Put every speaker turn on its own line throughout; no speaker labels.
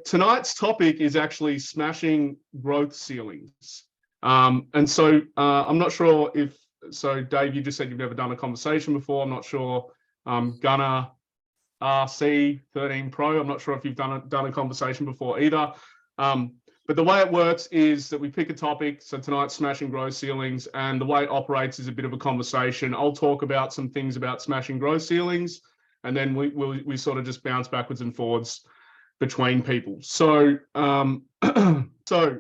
tonight's topic is actually smashing growth ceilings. And so I'm not sure if, so Dave, you just said you've never done a conversation before. I'm not sure. Gunnar RC13 Pro, I'm not sure if you've done a conversation before either. But the way it works is that we pick a topic. So tonight's smashing growth ceilings, and the way it operates is a bit of a conversation. I'll talk about some things about smashing growth ceilings, and then we sort of just bounce backwards and forwards between people. So, so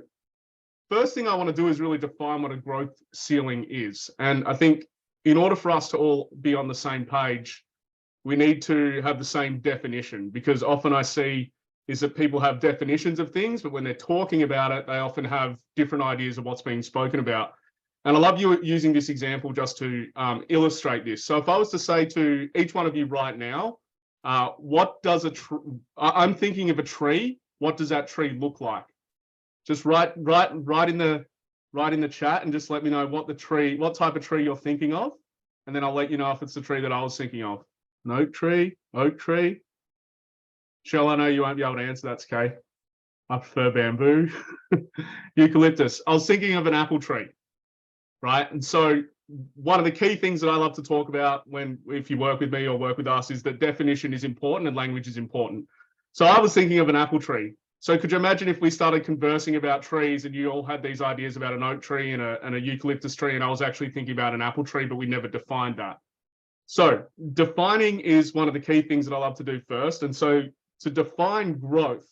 first thing I want to do is really define what a growth ceiling is. And I think in order for us to all be on the same page, we need to have the same definition, because often I see is that people have definitions of things, but when they're talking about it, they often have different ideas of what's being spoken about. And I love you using this example just to illustrate this. So if I was to say to each one of you right now, what does I'm thinking of a tree. What does that tree look like? Just write in the chat and just let me know what type of tree you're thinking of. And then I'll let you know if it's the tree that I was thinking of. An oak tree. Shell, I know you won't be able to answer. That's okay. I prefer bamboo. Eucalyptus. I was thinking of an apple tree, right? And so one of the key things that I love to talk about if you work with me or work with us is that definition is important and language is important. So I was thinking of an apple tree. So could you imagine if we started conversing about trees and you all had these ideas about an oak tree and a eucalyptus tree, and I was actually thinking about an apple tree, but we never defined that. So defining is one of the key things that I love to do first. And so to define growth,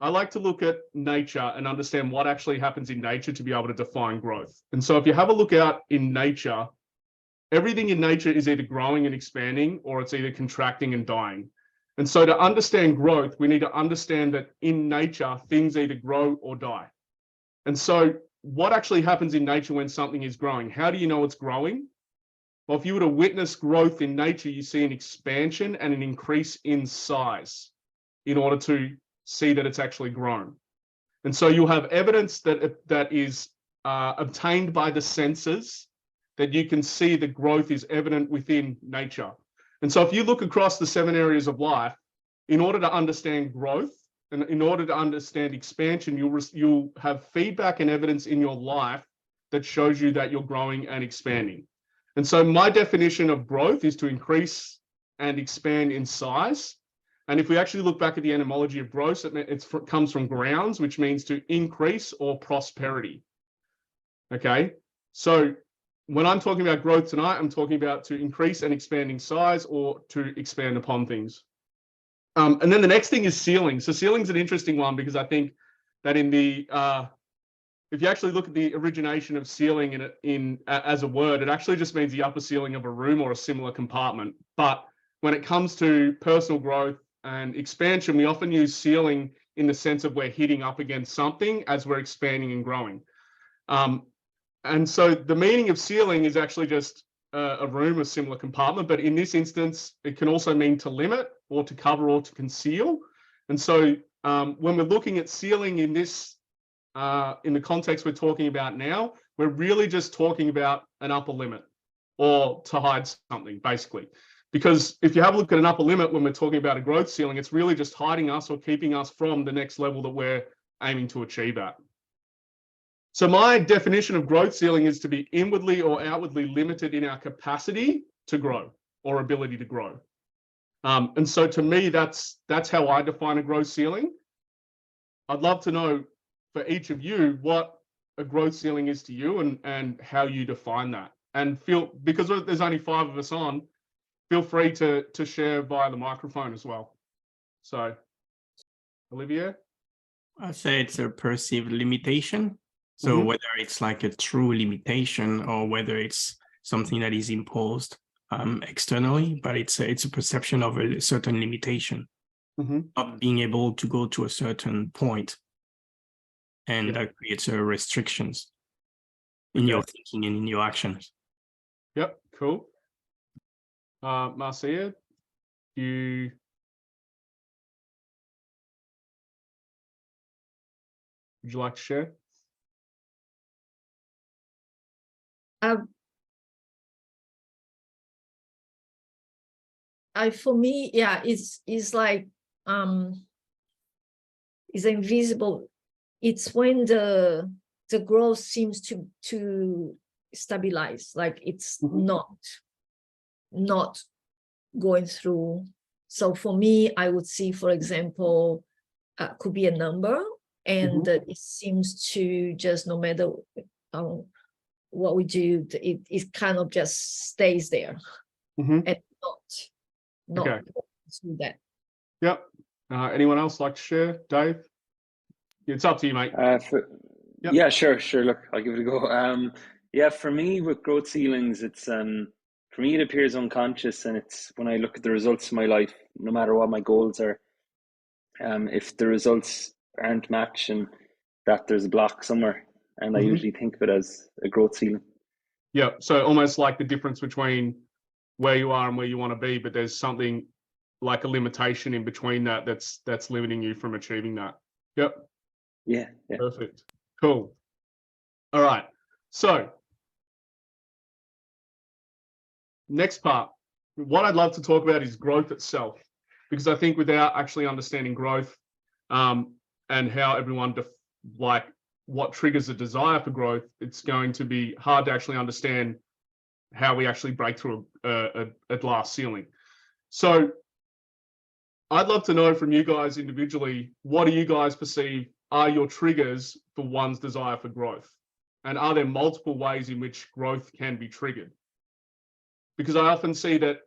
I like to look at nature and understand what actually happens in nature to be able to define growth. And so if you have a look out in nature, everything in nature is either growing and expanding, or it's either contracting and dying. And so to understand growth, we need to understand that in nature, things either grow or die. And so what actually happens in nature when something is growing? How do you know it's growing? Well, if you were to witness growth in nature, you see an expansion and an increase in size in order to see that it's actually grown. And so you'll have evidence that is obtained by the senses, that you can see the growth is evident within nature. And so if you look across the 7 areas of life, in order to understand growth and in order to understand expansion, you'll have feedback and evidence in your life that shows you that you're growing and expanding. And so my definition of growth is to increase and expand in size. And if we actually look back at the etymology of growth, it comes from grounds, which means to increase or prosperity. Okay, so when I'm talking about growth tonight, I'm talking about to increase and expand in size or to expand upon things. And then the next thing is ceiling. So ceiling's an interesting one, because I think that in the if you actually look at the origination of ceiling as a word, it actually just means the upper ceiling of a room or a similar compartment. But when it comes to personal growth and expansion, we often use ceiling in the sense of we're hitting up against something as we're expanding and growing. And so the meaning of ceiling is actually just a room, a similar compartment. But in this instance, it can also mean to limit or to cover or to conceal. And so when we're looking at ceiling in this, in the context we're talking about now, we're really just talking about an upper limit or to hide something, basically. Because if you have a look at an upper limit when we're talking about a growth ceiling, it's really just hiding us or keeping us from the next level that we're aiming to achieve at. So my definition of growth ceiling is to be inwardly or outwardly limited in our capacity to grow or ability to grow. And so to me, that's how I define a growth ceiling. I'd love to know for each of you what a growth ceiling is to you and how you define that. And because there's only 5 of us on, feel free to share via the microphone as well. So, Olivier?
I'd say it's a perceived limitation. So whether it's like a true limitation or whether it's something that is imposed externally, but it's a perception of a certain limitation of being able to go to a certain point. And that creates restrictions in your thinking and in your actions.
Yep, cool. Marcia, would you like to share?
For me, it's like is invisible. It's when the growth seems to stabilize, like it's not going through. So for me, I would see, for example, could be a number, and it seems to just, no matter what we do, it kind of just stays there and not
Okay.
through that.
Yep. Anyone else like to share? Dave? It's up to you, mate. Yep.
Yeah, sure. Look, I'll give it a go. Yeah, for me with growth ceilings, it's for me it appears unconscious, and it's when I look at the results of my life, no matter what my goals are, if the results aren't matching, that there's a block somewhere, and I usually think of it as a growth ceiling.
Yeah. So almost like the difference between where you are and where you want to be, but there's something like a limitation in between that's limiting you from achieving that. Yep.
Yeah.
Perfect. Cool. All right. So next part, what I'd love to talk about is growth itself, because I think without actually understanding growth and how everyone what triggers a desire for growth, it's going to be hard to actually understand how we actually break through a glass ceiling. So I'd love to know from you guys individually, what do you guys perceive are your triggers for one's desire for growth? And are there multiple ways in which growth can be triggered? Because I often see that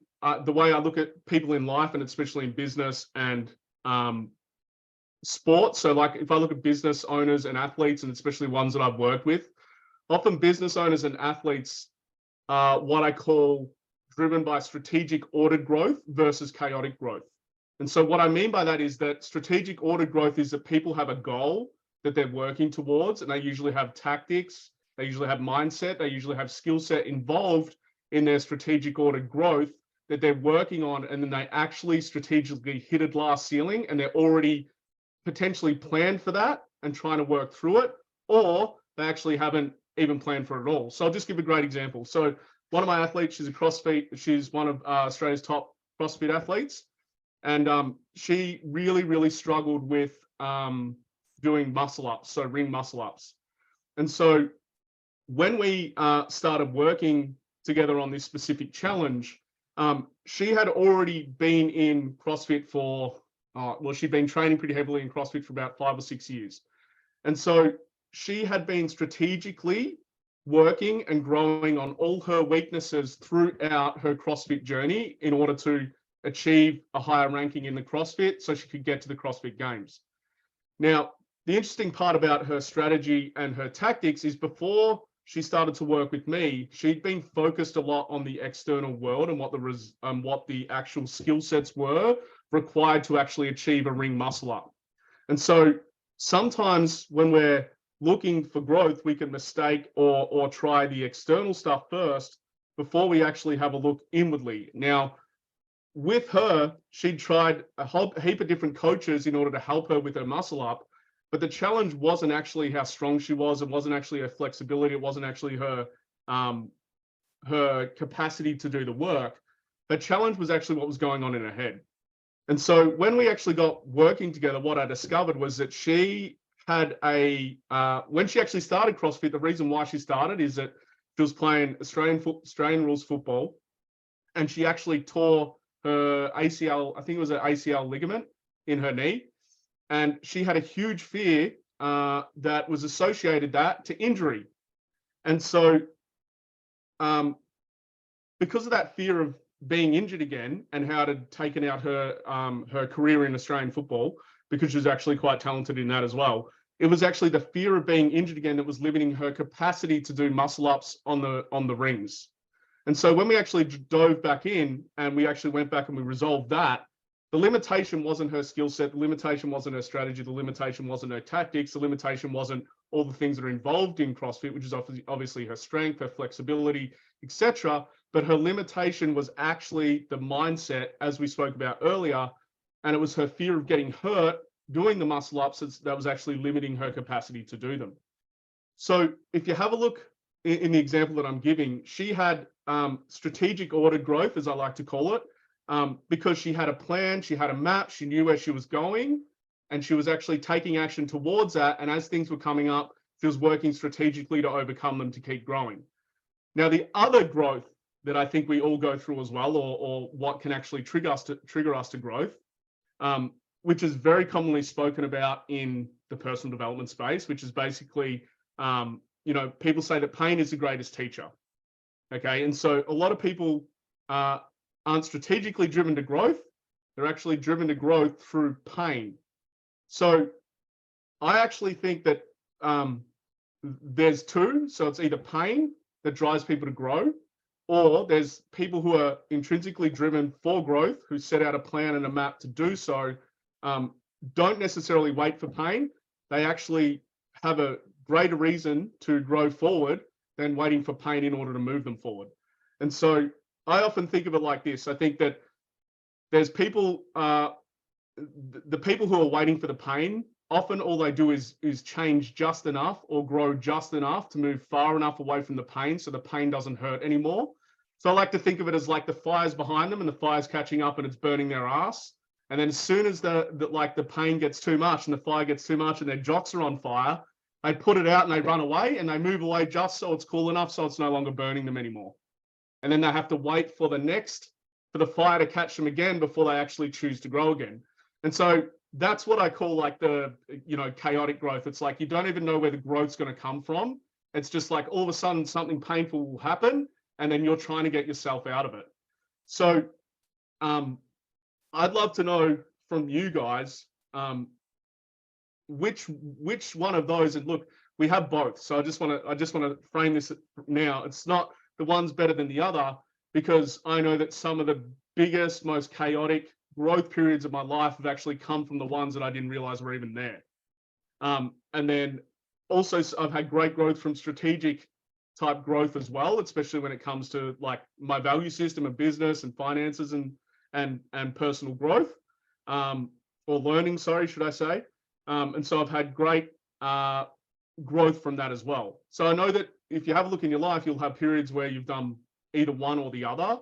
the way I look at people in life, and especially in business and sports, so like if I look at business owners and athletes, and especially ones that I've worked with, often business owners and athletes are what I call driven by strategic ordered growth versus chaotic growth. And so what I mean by that is that strategic ordered growth is that people have a goal that they're working towards, and they usually have tactics, they usually have mindset, they usually have skill set involved in their strategic ordered growth that they're working on, and then they actually strategically hit a glass ceiling, and they're already potentially planned for that and trying to work through it, or they actually haven't even planned for it at all. So I'll just give a great example. So one of my athletes, she's one of Australia's top CrossFit athletes. And she really struggled with doing muscle ups, so ring muscle ups. And so when we started working together on this specific challenge, she had already been in CrossFit for, she'd been training pretty heavily in CrossFit for about 5 or 6 years. And so she had been strategically working and growing on all her weaknesses throughout her CrossFit journey in order to achieve a higher ranking in the CrossFit so she could get to the CrossFit Games. Now, the interesting part about her strategy and her tactics is before she started to work with me, she'd been focused a lot on the external world and what the actual skill sets were required to actually achieve a ring muscle up. And so sometimes when we're looking for growth, we can mistake or try the external stuff first before we actually have a look inwardly. Now, with her, she'd tried a whole heap of different coaches in order to help her with her muscle up, but the challenge wasn't actually how strong she was. It wasn't actually her flexibility. It wasn't actually her capacity to do the work. The challenge was actually what was going on in her head. And so when we actually got working together, what I discovered was that she had when she actually started CrossFit, the reason why she started is that she was playing Australian rules football, and she actually tore her ACL, I think it was an ACL ligament in her knee. And she had a huge fear that was associated to injury. And so because of that fear of being injured again and how it had taken out her career in Australian football, because she was actually quite talented in that as well, it was actually the fear of being injured again that was limiting her capacity to do muscle ups on the rings. And so when we actually dove back in and we actually went back and we resolved that, the limitation wasn't her skill set, the limitation wasn't her strategy, the limitation wasn't her tactics, the limitation wasn't all the things that are involved in CrossFit, which is obviously her strength, her flexibility, etc. But her limitation was actually the mindset, as we spoke about earlier, and it was her fear of getting hurt doing the muscle ups that was actually limiting her capacity to do them. So if you have a look in the example that I'm giving, she had strategic ordered growth, as I like to call it, because she had a plan, she had a map, she knew where she was going, and she was actually taking action towards that. And as things were coming up, she was working strategically to overcome them to keep growing. Now, the other growth that I think we all go through as well, or what can actually trigger us to growth, which is very commonly spoken about in the personal development space, which is basically, people say that pain is the greatest teacher. Okay, and so a lot of people aren't strategically driven to growth. They're actually driven to growth through pain. So I actually think that there's two. So it's either pain that drives people to grow, or there's people who are intrinsically driven for growth, who set out a plan and a map to do so, don't necessarily wait for pain. They actually have a greater reason to grow forward than waiting for pain in order to move them forward. And so I often think of it like this. I think that there's people, the people who are waiting for the pain, often all they do is change just enough or grow just enough to move far enough away from the pain so the pain doesn't hurt anymore. So I like to think of it as like the fire's behind them and the fire's catching up and it's burning their ass. And then as soon as the pain gets too much and the fire gets too much and their jocks are on fire, they put it out and they run away and they move away just so it's cool enough so it's no longer burning them anymore. And then they have to wait for the fire to catch them again before they actually choose to grow again. And so that's what I call like the, chaotic growth. It's like you don't even know where the growth's going to come from. It's just like all of a sudden something painful will happen and then you're trying to get yourself out of it. So I'd love to know from you guys, which one of those, and look, we have both. So I just want to frame this now. It's not the one's better than the other, because I know that some of the biggest, most chaotic growth periods of my life have actually come from the ones that I didn't realize were even there. And then also I've had great growth from strategic type growth as well, especially when it comes to like my value system of business and finances and personal growth, or learning, sorry, should I say. And so I've had great growth from that as well. So I know that if you have a look in your life, you'll have periods where you've done either one or the other.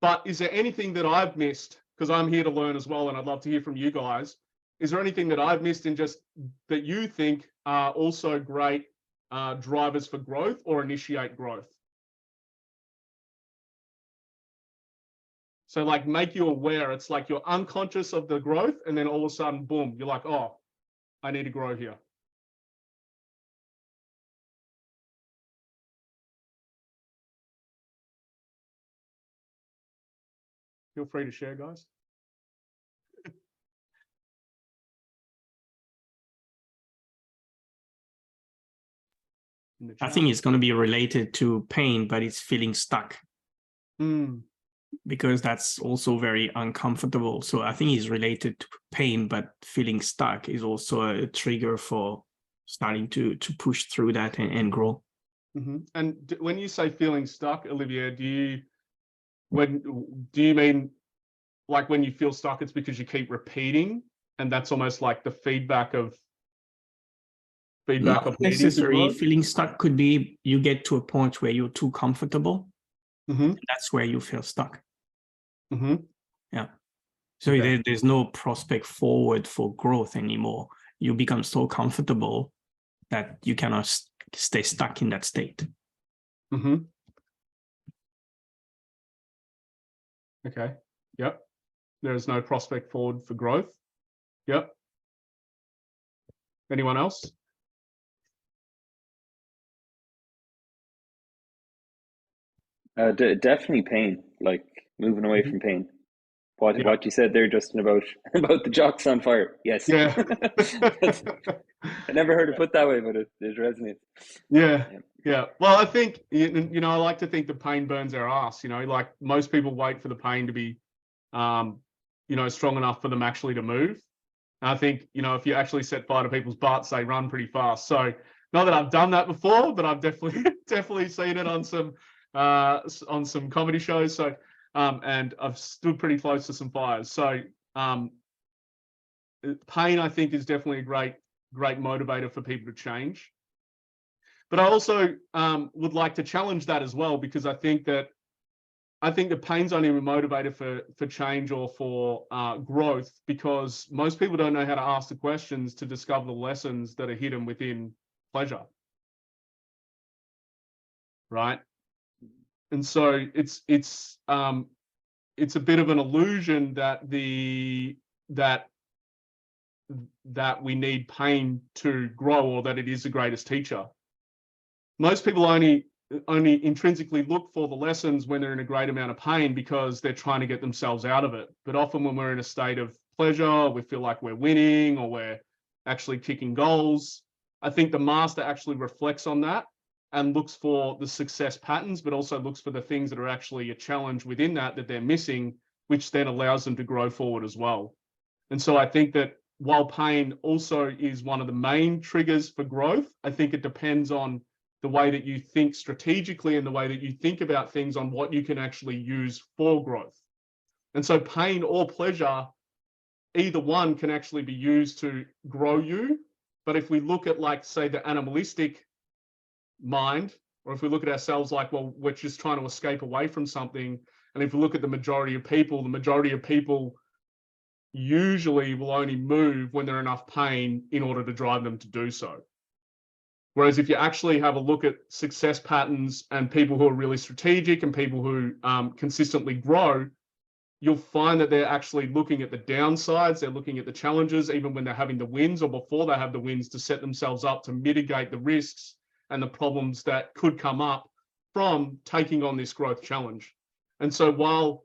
But is there anything that I've missed? Because I'm here to learn as well, and I'd love to hear from you guys. Is there anything that I've missed in just that you think are also great drivers for growth or initiate growth? So like make you aware. It's like you're unconscious of the growth, and then all of a sudden, boom, you're like, oh, I need to grow here. Feel free to share, guys.
I think it's going to be related to pain, but it's feeling stuck. Because that's also very uncomfortable. So I think it's related to pain, but feeling stuck is also a trigger for starting to push through that and grow.
Mm-hmm. And when you say feeling stuck, Olivia, do you mean like when you feel stuck, it's because you keep repeating, and that's almost like the feedback of
Not necessarily. Feeling stuck could be you get to a point where you're too comfortable. Mm-hmm. That's where you feel stuck.
Mm-hmm.
Yeah. So okay. There's no prospect forward for growth anymore. You become so comfortable that you cannot stay stuck in that state.
Mm-hmm. Okay. Yep. There is no prospect forward for growth. Yep. Anyone else?
Definitely pain, like moving away from pain. What you said there, Justin, about the jocks on fire. Yes.
Yeah.
I never heard it put that way, but it resonates.
Yeah. Well, I think, I like to think the pain burns our ass, like most people wait for the pain to be, strong enough for them actually to move. And I think, if you actually set fire to people's butts, they run pretty fast. So not that I've done that before, but I've definitely seen it on some comedy shows. So, and I've stood pretty close to some fires. So, pain, I think, is definitely a great motivator for people to change. But I also would like to challenge that as well, because I think that I think the pain's only a motivator for change or for growth, because most people don't know how to ask the questions to discover the lessons that are hidden within pleasure. Right? And so it's a bit of an illusion that that we need pain to grow, or that it is the greatest teacher. Most people only intrinsically look for the lessons when they're in a great amount of pain, because they're trying to get themselves out of it. But often when we're in a state of pleasure, we feel like we're winning, or we're actually kicking goals. I think the master actually reflects on that and looks for the success patterns, but also looks for the things that are actually a challenge within that they're missing, which then allows them to grow forward as well. And so I think that while pain also is one of the main triggers for growth, I think it depends on the way that you think strategically and the way that you think about things on what you can actually use for growth. And so pain or pleasure, either one can actually be used to grow you. But if we look at, like, say, the animalistic mind, or if we look at ourselves like, well, we're just trying to escape away from something. And if we look at the majority of people usually will only move when they're enough pain in order to drive them to do so. Whereas if you actually have a look at success patterns and people who are really strategic and people who consistently grow, you'll find that they're actually looking at the downsides, they're looking at the challenges, even when they're having the wins or before they have the wins, to set themselves up to mitigate the risks and the problems that could come up from taking on this growth challenge. And so while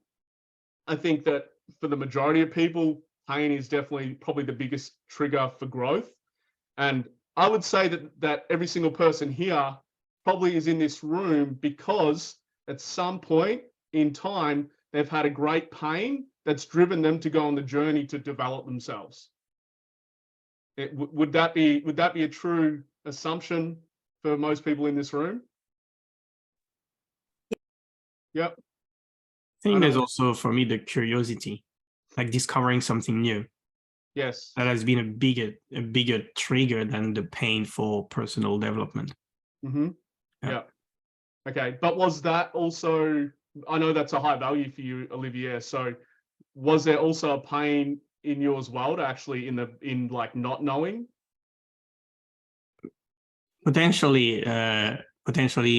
I think that for the majority of people, pain is definitely probably the biggest trigger for growth. And I would say that every single person here probably is in this room because at some point in time, they've had a great pain that's driven them to go on the journey to develop themselves. Would that be a true assumption for most people in this room? Yep.
I think there's also, for me, the curiosity, like discovering something new.
Yes.
That has been a bigger trigger than the pain for personal development.
Mm-hmm. Yeah. Okay. But was that also, I know that's a high value for you, Olivier. So was there also a pain in you as well, to actually in like not knowing?
Potentially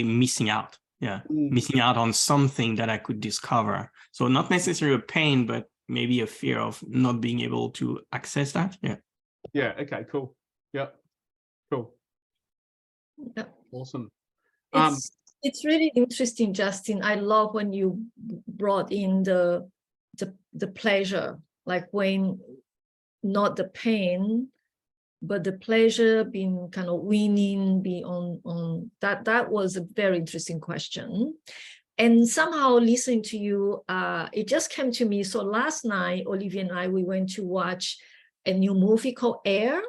missing out. Yeah. Missing out on something that I could discover. So not necessarily a pain, but maybe a fear of not being able to access that. Yeah.
Yeah. Okay, cool. Yep. Cool.
Yeah.
Awesome.
It's really interesting, Justin. I love when you brought in the pleasure, like when not the pain, but the pleasure, being kind of winning, be on that. That was a very interesting question. And somehow listening to you, it just came to me. So last night, Olivia and I, we went to watch a new movie called Air,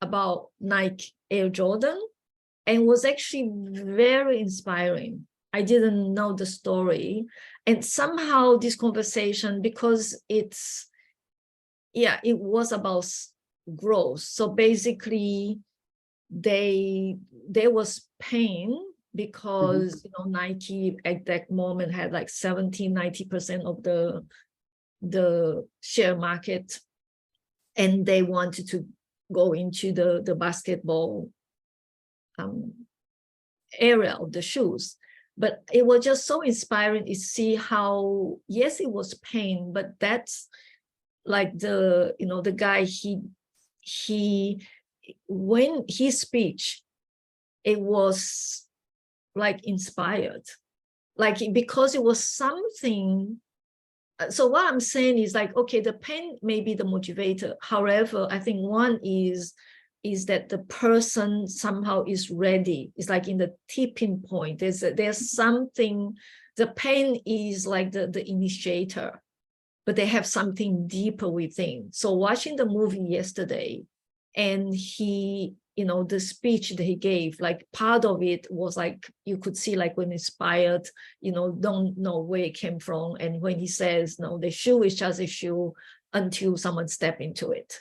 about Nike Air Jordan, and was actually very inspiring. I didn't know the story. And somehow this conversation, because it was about growth. So basically, there was pain because Nike at that moment had like 70-90% of the share market, and they wanted to go into the basketball area of the shoes. But it was just so inspiring to see how, yes, it was pain, but that's like the guy, when his speech, it was like inspired, like, because it was something. So what I'm saying is, like, okay, the pain may be the motivator. However, I think one is that the person somehow is ready. It's like in the tipping point. There's something. The pain is like the initiator, but they have something deeper within. So watching the movie yesterday, and he, the speech that he gave, like part of it was like, you could see like when inspired, don't know where it came from. And when he says, no, the shoe is just a shoe until someone step into it.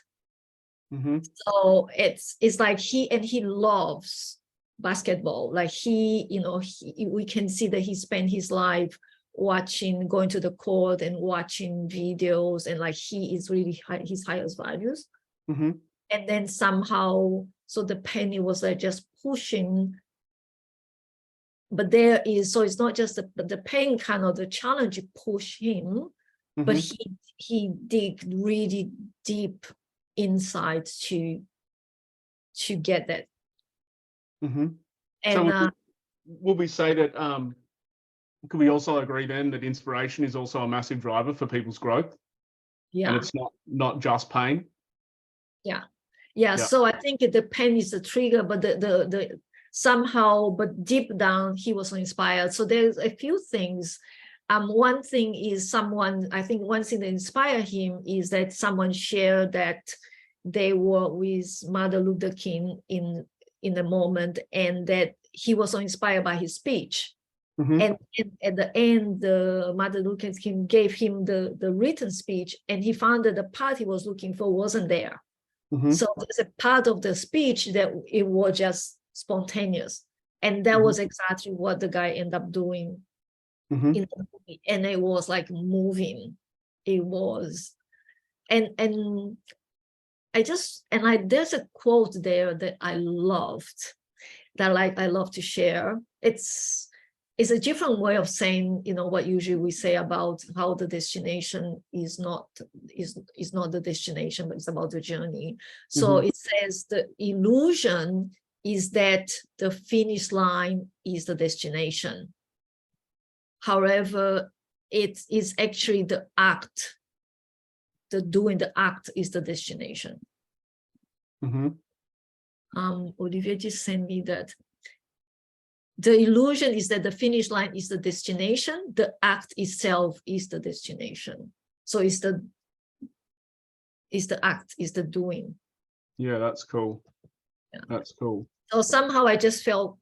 So it's like he loves basketball. Like we can see that he spent his life going to the court and watching videos, and like he is really his highest values.
Mm-hmm.
And then somehow, so the penny was like just pushing. But so it's not just the pain kind of the challenge push him, but he dig really deep inside to get that.
Mm-hmm.
And
so would we say that could we also agree then that inspiration is also a massive driver for people's growth?
Yeah.
And it's not just pain.
Yeah. So I think the pain is the trigger, but the somehow, but deep down, he was so inspired. So there's a few things. One thing is I think one thing that inspired him is that someone shared that they were with Martin Luther King in the moment, and that he was so inspired by his speech.
Mm-hmm.
And at the end, Martin Luther King gave him the written speech, and he found that the part he was looking for wasn't there.
Mm-hmm.
So there's a part of the speech that it was just spontaneous. And that was exactly what the guy ended up doing in the movie. And it was like moving. It was, and there's a quote there that I loved, that I love to share. It's a different way of saying, what usually we say about how the destination is not the destination, but it's about the journey. So it says the illusion is that the finish line is the destination. However, it is actually the act. The doing the act is the destination. Olivier just sent me that. The illusion is that the finish line is the destination. The act itself is the destination. So it's the act, is the doing.
Yeah, that's cool.
Yeah.
That's cool.
So somehow I just felt,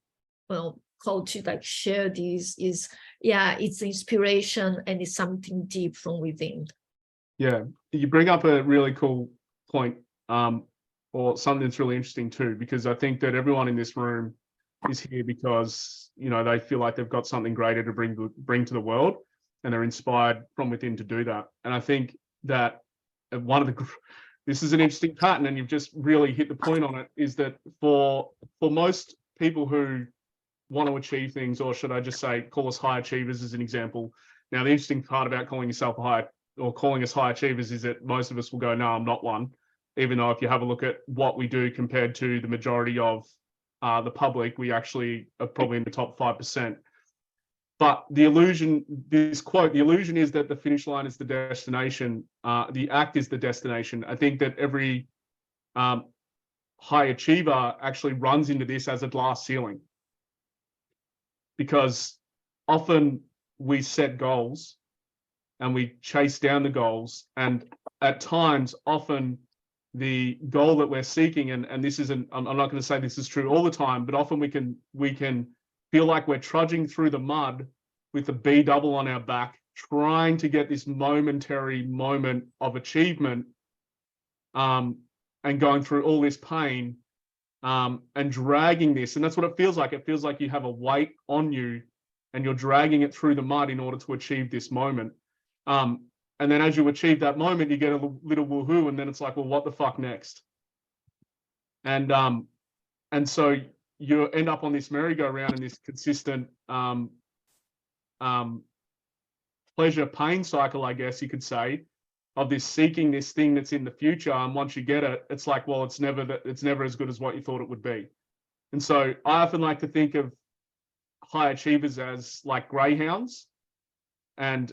called to like share this. It's inspiration, and it's something deep from within. Yeah,
you bring up a really cool point, or something that's really interesting too, because I think that everyone in this room is here because they feel like they've got something greater to bring to the world, and they're inspired from within to do that. And I think that this is an interesting pattern, and you've just really hit the point on it, is that for most people who want to achieve things, or should I just say call us high achievers as an example. Now, the interesting part about calling us high achievers is that most of us will go, no, I'm not one. Even though if you have a look at what we do compared to the majority of the public, we actually are probably in the top 5%. But the illusion is that the finish line is the destination. The act is the destination. I think that every high achiever actually runs into this as a glass ceiling, because often we set goals and we chase down the goals, and at times, often the goal that we're seeking, and this isn't, I'm not going to say this is true all the time, but often we can feel like we're trudging through the mud with a B double on our back, trying to get this momentary moment of achievement, and going through all this pain, and dragging this. And that's what it feels like. It feels like you have a weight on you and you're dragging it through the mud in order to achieve this moment. And then as you achieve that moment, you get a little woohoo, and then it's like, well, what the fuck next? And so you end up on this merry-go-round in this consistent pleasure pain cycle, I guess you could say, of this seeking this thing that's in the future. And once you get it, it's like, well, it's never as good as what you thought it would be. And so I often like to think of high achievers as like greyhounds, and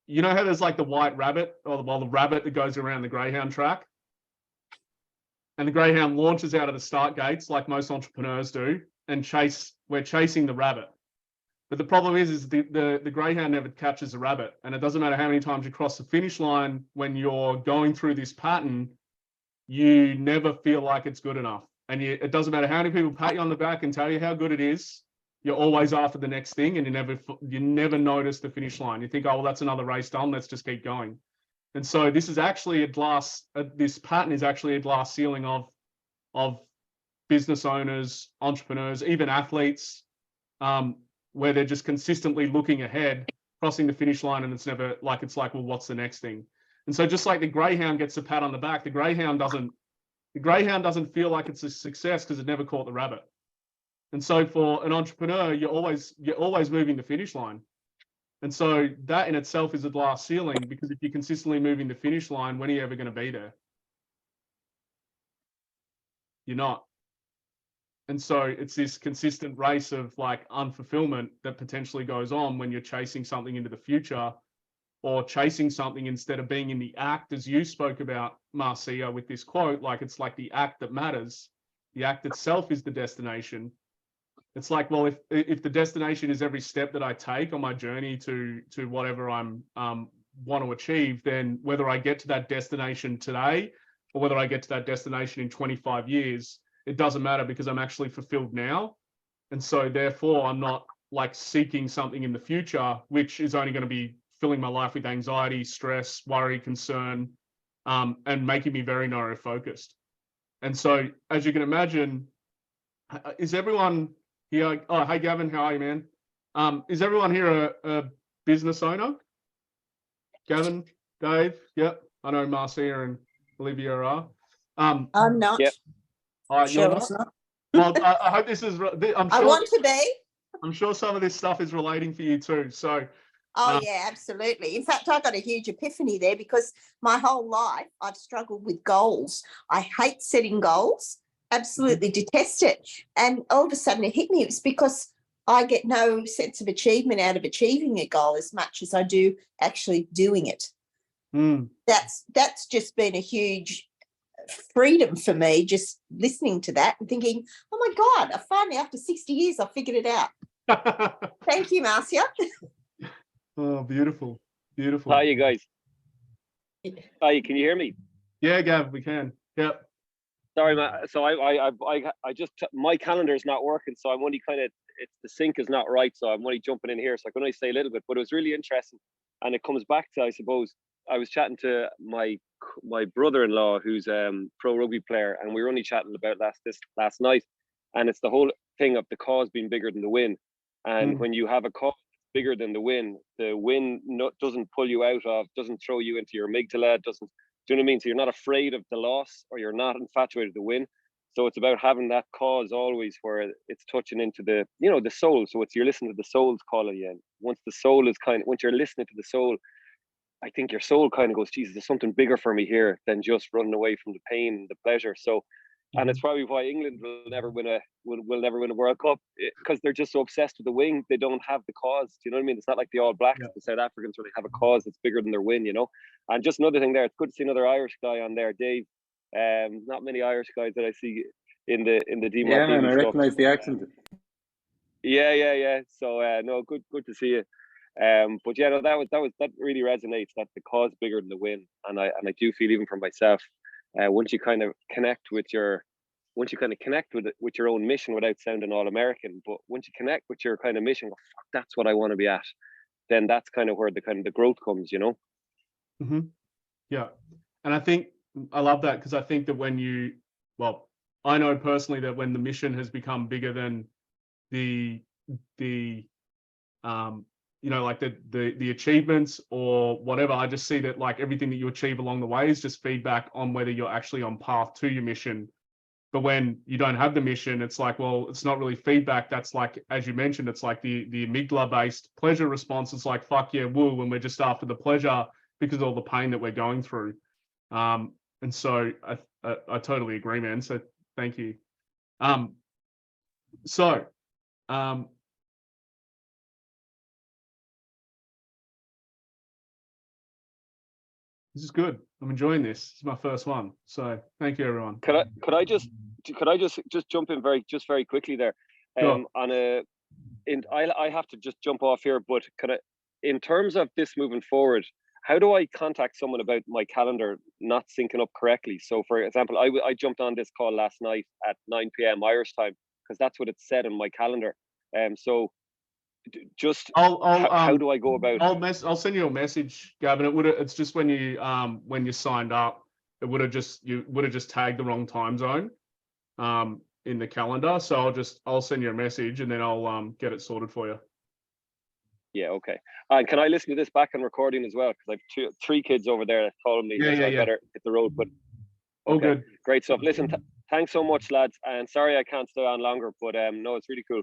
you know how there's like the white rabbit, or the rabbit that goes around the greyhound track, and the greyhound launches out of the start gates like most entrepreneurs do, and we're chasing the rabbit. But the problem is the greyhound never catches the rabbit, and it doesn't matter how many times you cross the finish line. When you're going through this pattern, you never feel like it's good enough, and it doesn't matter how many people pat you on the back and tell you how good it is. You're always after the next thing, and you never notice the finish line. You think, oh, well, that's another race done. Let's just keep going. And so this is actually this pattern is actually a glass ceiling of business owners, entrepreneurs, even athletes. where they're just consistently looking ahead, crossing the finish line, and it's like, well, what's the next thing? And so just like the greyhound gets a pat on the back, the greyhound doesn't feel like it's a success because it never caught the rabbit. And so for an entrepreneur, you're always moving the finish line. And so that in itself is a glass ceiling, because if you're consistently moving the finish line, when are you ever going to be there? You're not. And so it's this consistent race of like unfulfillment that potentially goes on when you're chasing something into the future, or chasing something instead of being in the act, as you spoke about, Marcia, with this quote, like it's like the act that matters. The act itself is the destination. It's like, well, if the destination is every step that I take on my journey to whatever I'm want to achieve, then whether I get to that destination today or whether I get to that destination in 25 years, it doesn't matter, because I'm actually fulfilled now. And so therefore I'm not like seeking something in the future, which is only going to be filling my life with anxiety, stress, worry, concern, and making me very narrow focused. And so, as you can imagine, is everyone here? Oh, hey, Gavin, how are you, man? Is everyone here a business owner? Gavin, Dave, yep. I know Marcia and Olivia are.
I'm not.
Yep.
You're not? Well, I hope this is. I'm sure,
I want to be.
I'm sure some of this stuff is relating for you too. So.
Oh, yeah, absolutely. In fact, I got a huge epiphany there, because my whole life I've struggled with goals. I hate setting goals, absolutely detest it. And all of a sudden it hit me. It's because I get no sense of achievement out of achieving a goal as much as I do actually doing it. That's just been a huge freedom for me, just listening to that and thinking, oh my God, I finally, after 60 years, I figured it out. Thank you, Marcia.
Oh, beautiful, beautiful.
Hi, you guys. Hi, can you hear me?
Yeah, Gav, we can. Yep.
Sorry, Matt. So I just, my calendar is not working, so I'm only kind of, the sync is not right, so I'm only jumping in here, so I can only say a little bit, but it was really interesting, and it comes back to, I suppose, I was chatting to my brother-in-law, who's pro rugby player, and we were only chatting about last night, and it's the whole thing of the cause being bigger than the win, and when you have a cause bigger than the win doesn't pull you out of, doesn't throw you into your amygdala, doesn't, do you know what I mean? So you're not afraid of the loss, or you're not infatuated with the win. So it's about having that cause always where it's touching into the, the soul. So it's, you're listening to the soul's calling you. And once the soul is once you're listening to the soul, I think your soul kind of goes, Jesus, there's something bigger for me here than just running away from the pain and the pleasure. So, and it's probably why England will never win a World Cup, because they're just so obsessed with the win. They don't have the cause. Do you know what I mean? It's not like the All Blacks, the South Africans, where they have a cause that's bigger than their win. And just another thing there, it's good to see another Irish guy on there, Dave. Not many Irish guys that I see in the DMAT.
Yeah, man, I recognise the accent.
Yeah. So no, good to see you. But yeah, no, that really resonates. That the cause bigger than the win, and I do feel, even for myself, once you kind of connect with your own mission, without sounding all American, but once you connect with your kind of mission, well, fuck, that's what I want to be at, then that's kind of where the growth comes,
Yeah, and I think I love that, because I think that I know personally that when the mission has become bigger than the like the achievements or whatever, I just see that like everything that you achieve along the way is just feedback on whether you're actually on path to your mission. But when you don't have the mission, it's like, well, it's not really feedback. That's like, as you mentioned, it's like the amygdala-based pleasure response. It's like, fuck yeah, woo, when we're just after the pleasure because of all the pain that we're going through. And so I totally agree, man. So thank you. This is good. I'm enjoying this. It's my first one. So thank you, everyone.
Could I just jump in very quickly there?
Sure.
I have to just jump off here, but in terms of this moving forward, how do I contact someone about my calendar not syncing up correctly? So for example, I jumped on this call last night at 9 p.m. Irish time, because that's what it said in my calendar. So just how do I go about?
I'll send you a message, Gavin. It's just when you signed up, you would have just tagged the wrong time zone in the calendar. So I'll send you a message, and then I'll get it sorted for you.
Yeah, okay. And can I listen to this back on recording as well? Because I've 3 kids over there that called me, so I better hit the road. But
All
okay,
good.
great stuff. Listen, thanks so much, lads. And sorry I can't stay on longer, but no, it's really cool.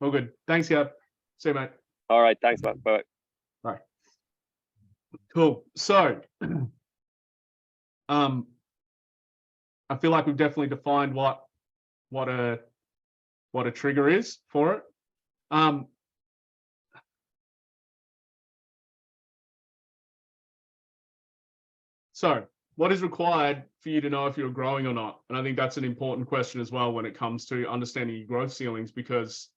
All good. Thanks, Gab. See you, mate.
All right, thanks, man. Bye.
Bye. Cool. So, I feel like we've definitely defined what a trigger is for it. So, what is required for you to know if you're growing or not? And I think that's an important question as well when it comes to understanding your growth ceilings, because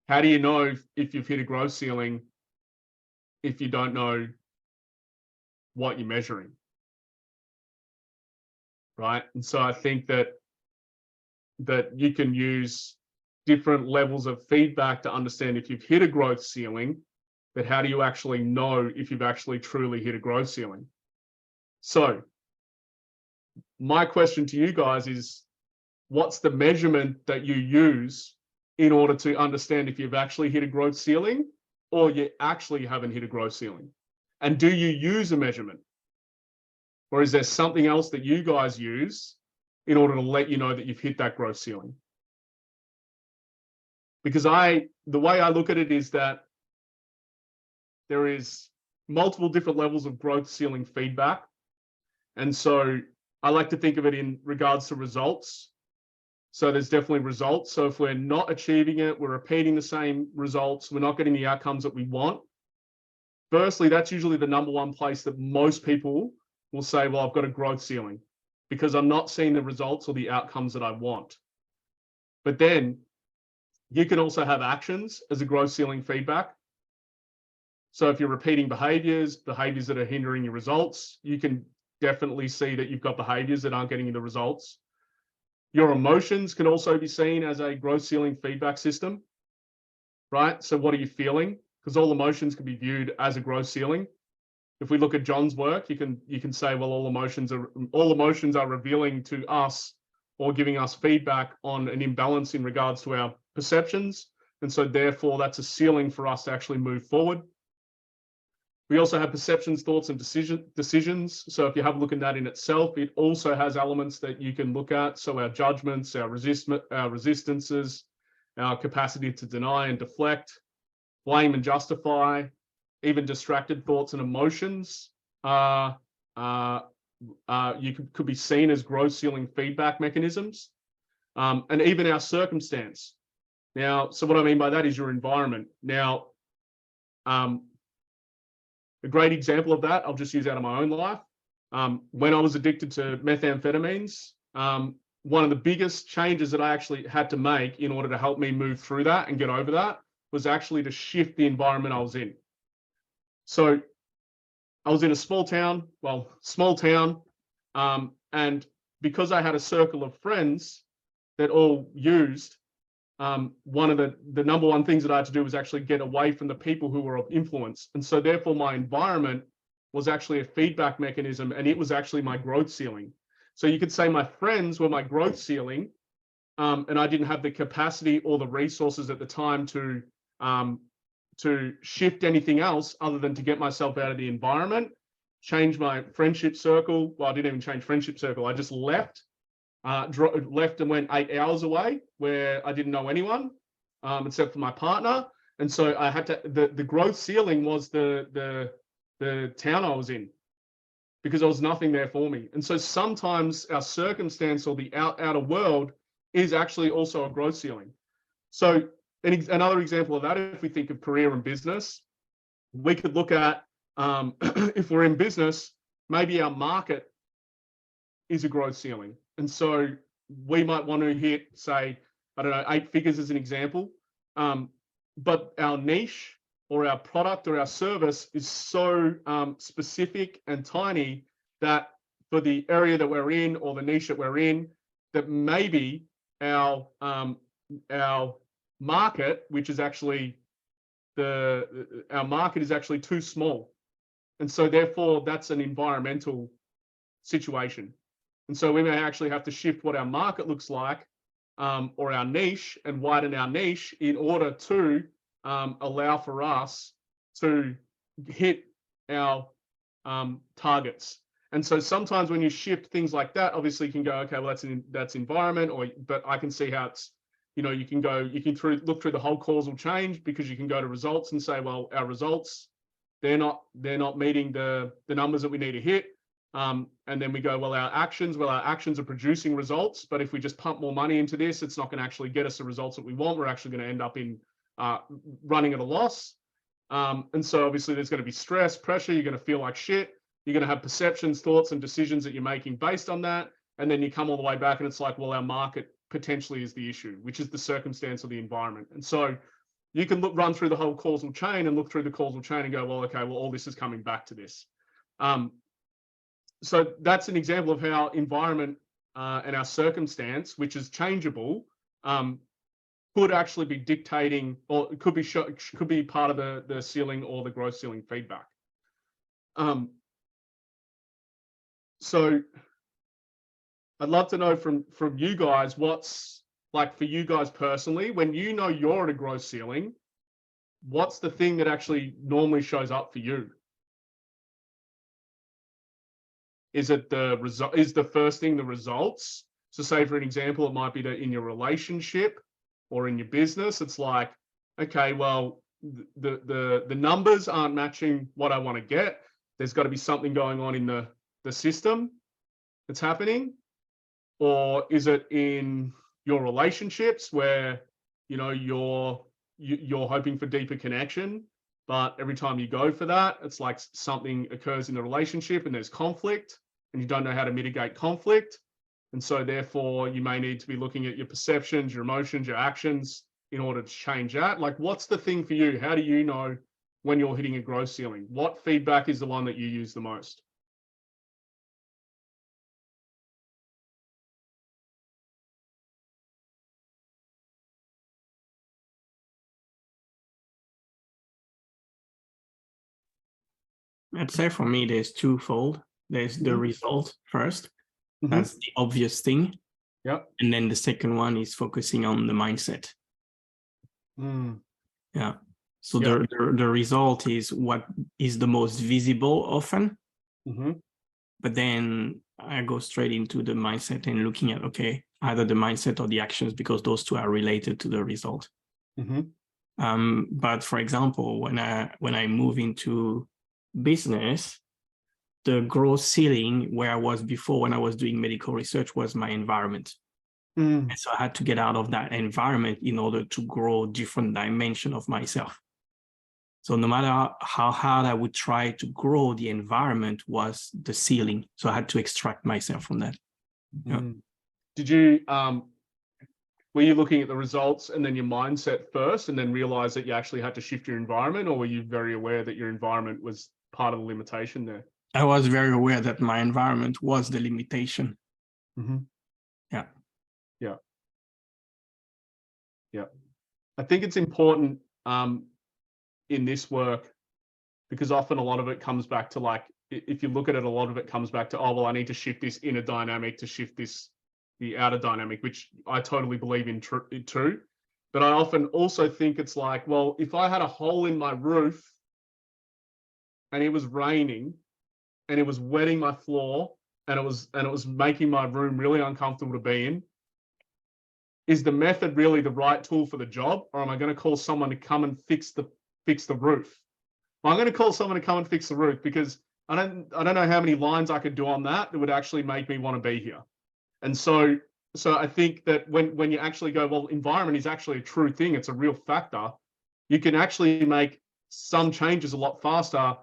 how do you know if you've hit a growth ceiling if you don't know what you're measuring? Right? And so I think that you can use different levels of feedback to understand if you've hit a growth ceiling, but how do you actually know if you've actually truly hit a growth ceiling? So my question to you guys is, what's the measurement that you use in order to understand if you've actually hit a growth ceiling or you actually haven't hit a growth ceiling? And do you use a measurement? Or is there something else that you guys use in order to let you know that you've hit that growth ceiling? Because the way I look at it is that there is multiple different levels of growth ceiling feedback. And so I like to think of it in regards to results. So there's definitely results. So if we're not achieving it, we're repeating the same results, we're not getting the outcomes that we want. Firstly, that's usually the number one place that most people will say, well, I've got a growth ceiling because I'm not seeing the results or the outcomes that I want. But then you can also have actions as a growth ceiling feedback. So if you're repeating behaviors that are hindering your results, you can definitely see that you've got behaviors that aren't getting you the results. Your emotions can also be seen as a growth ceiling feedback system, right? So what are you feeling? Because all emotions can be viewed as a growth ceiling. If we look at John's work, you can say, well, all emotions are revealing to us or giving us feedback on an imbalance in regards to our perceptions. And so therefore that's a ceiling for us to actually move forward. We also have perceptions, thoughts, and decisions. So if you have a look at that in itself, it also has elements that you can look at. So our judgments, our resistances, our capacity to deny and deflect, blame and justify, even distracted thoughts and emotions could be seen as growth ceiling feedback mechanisms, and even our circumstance. Now, so what I mean by that is your environment. Now, a great example of that, I'll just use out of my own life. When I was addicted to methamphetamines, one of the biggest changes that I actually had to make in order to help me move through that and get over that was actually to shift the environment I was in. So I was in a small town, and because I had a circle of friends that all used, one of the number one things that I had to do was actually get away from the people who were of influence. And so therefore my environment was actually a feedback mechanism, and it was actually my growth ceiling. So you could say my friends were my growth ceiling, and I didn't have the capacity or the resources at the time to shift anything else other than to get myself out of the environment, change my friendship circle. Well, I didn't even change friendship circle. I just left and went 8 hours away where I didn't know anyone except for my partner. And so I had to, the growth ceiling was the town I was in, because there was nothing there for me. And so sometimes our circumstance or the outer world is actually also a growth ceiling. So another example of that, if we think of career and business, we could look at, if we're in business, maybe our market is a growth ceiling. And so we might want to hit, say, I don't know, 8 figures as an example. But our niche or our product or our service is so specific and tiny that for the area that we're in or the niche that we're in, that maybe our market, which is actually our market is actually too small. And so therefore that's an environmental situation. And so we may actually have to shift what our market looks like, or our niche, and widen our niche in order to allow for us to hit our targets. And so sometimes when you shift things like that, obviously you can go, okay, well that's environment, but I can see how it's, you know, you can look through the whole causal chain, because you can go to results and say, well, our results, they're not meeting the numbers that we need to hit. And then we go, well, our actions are producing results, but if we just pump more money into this, it's not going to actually get us the results that we want. We're actually going to end up in running at a loss. And so obviously there's going to be stress, pressure. You're going to feel like shit. You're going to have perceptions, thoughts, and decisions that you're making based on that. And then you come all the way back and it's like, well, our market potentially is the issue, which is the circumstance of the environment. And so you can run through the whole causal chain and look through the causal chain and go, well, okay, well, all this is coming back to this. So that's an example of how environment and our circumstance, which is changeable, could actually be dictating, or it could be part of the ceiling or the growth ceiling feedback. So I'd love to know from you guys, what's like for you guys personally, when you know you're at a growth ceiling, what's the thing that actually normally shows up for you? Is it the result? Is the first thing the results? So say for an example, it might be that in your relationship or in your business, it's like, okay, well, the numbers aren't matching what I want to get. There's got to be something going on in the system that's happening. Or is it in your relationships where, you know, you're hoping for deeper connection, but every time you go for that, it's like something occurs in the relationship and there's conflict and you don't know how to mitigate conflict. And so therefore you may need to be looking at your perceptions, your emotions, your actions in order to change that. Like, what's the thing for you? How do you know when you're hitting a growth ceiling? What feedback is the one that you use the most?
I'd say for me, there's twofold. There's the result first. That's the obvious thing.
Yep.
And then the second one is focusing on the mindset. Yeah. So the result is what is the most visible often. But then I go straight into the mindset and looking at, okay, either the mindset or the actions, because those two are related to the result. But for example, when I move into business, the growth ceiling where I was before when I was doing medical research was my environment. And so I had to get out of that environment in order to grow different dimension of myself. So no matter how hard I would try to grow, the environment was the ceiling. So I had to extract myself from that. Yeah.
Did you, were you looking at the results and then your mindset first and then realize that you actually had to shift your environment, or were you very aware that your environment was part of the limitation there?
I was very aware that my environment was the limitation.
Yeah. I think it's important in this work, because often a lot of it comes back to, like, if you look at it, a lot of it comes back to, oh, well, I need to shift this inner dynamic to shift the outer dynamic, which I totally believe in too. But I often also think it's like, well, if I had a hole in my roof and it was raining and it was wetting my floor and it was making my room really uncomfortable to be in, is the method really the right tool for the job, or am I going to call someone to come and fix the roof? Well, I'm going to call someone to come and fix the roof, because I don't know how many lines I could do on that would actually make me want to be here. And so I think that when you actually go, well, environment is actually a true thing, it's a real factor, you can actually make some changes a lot faster,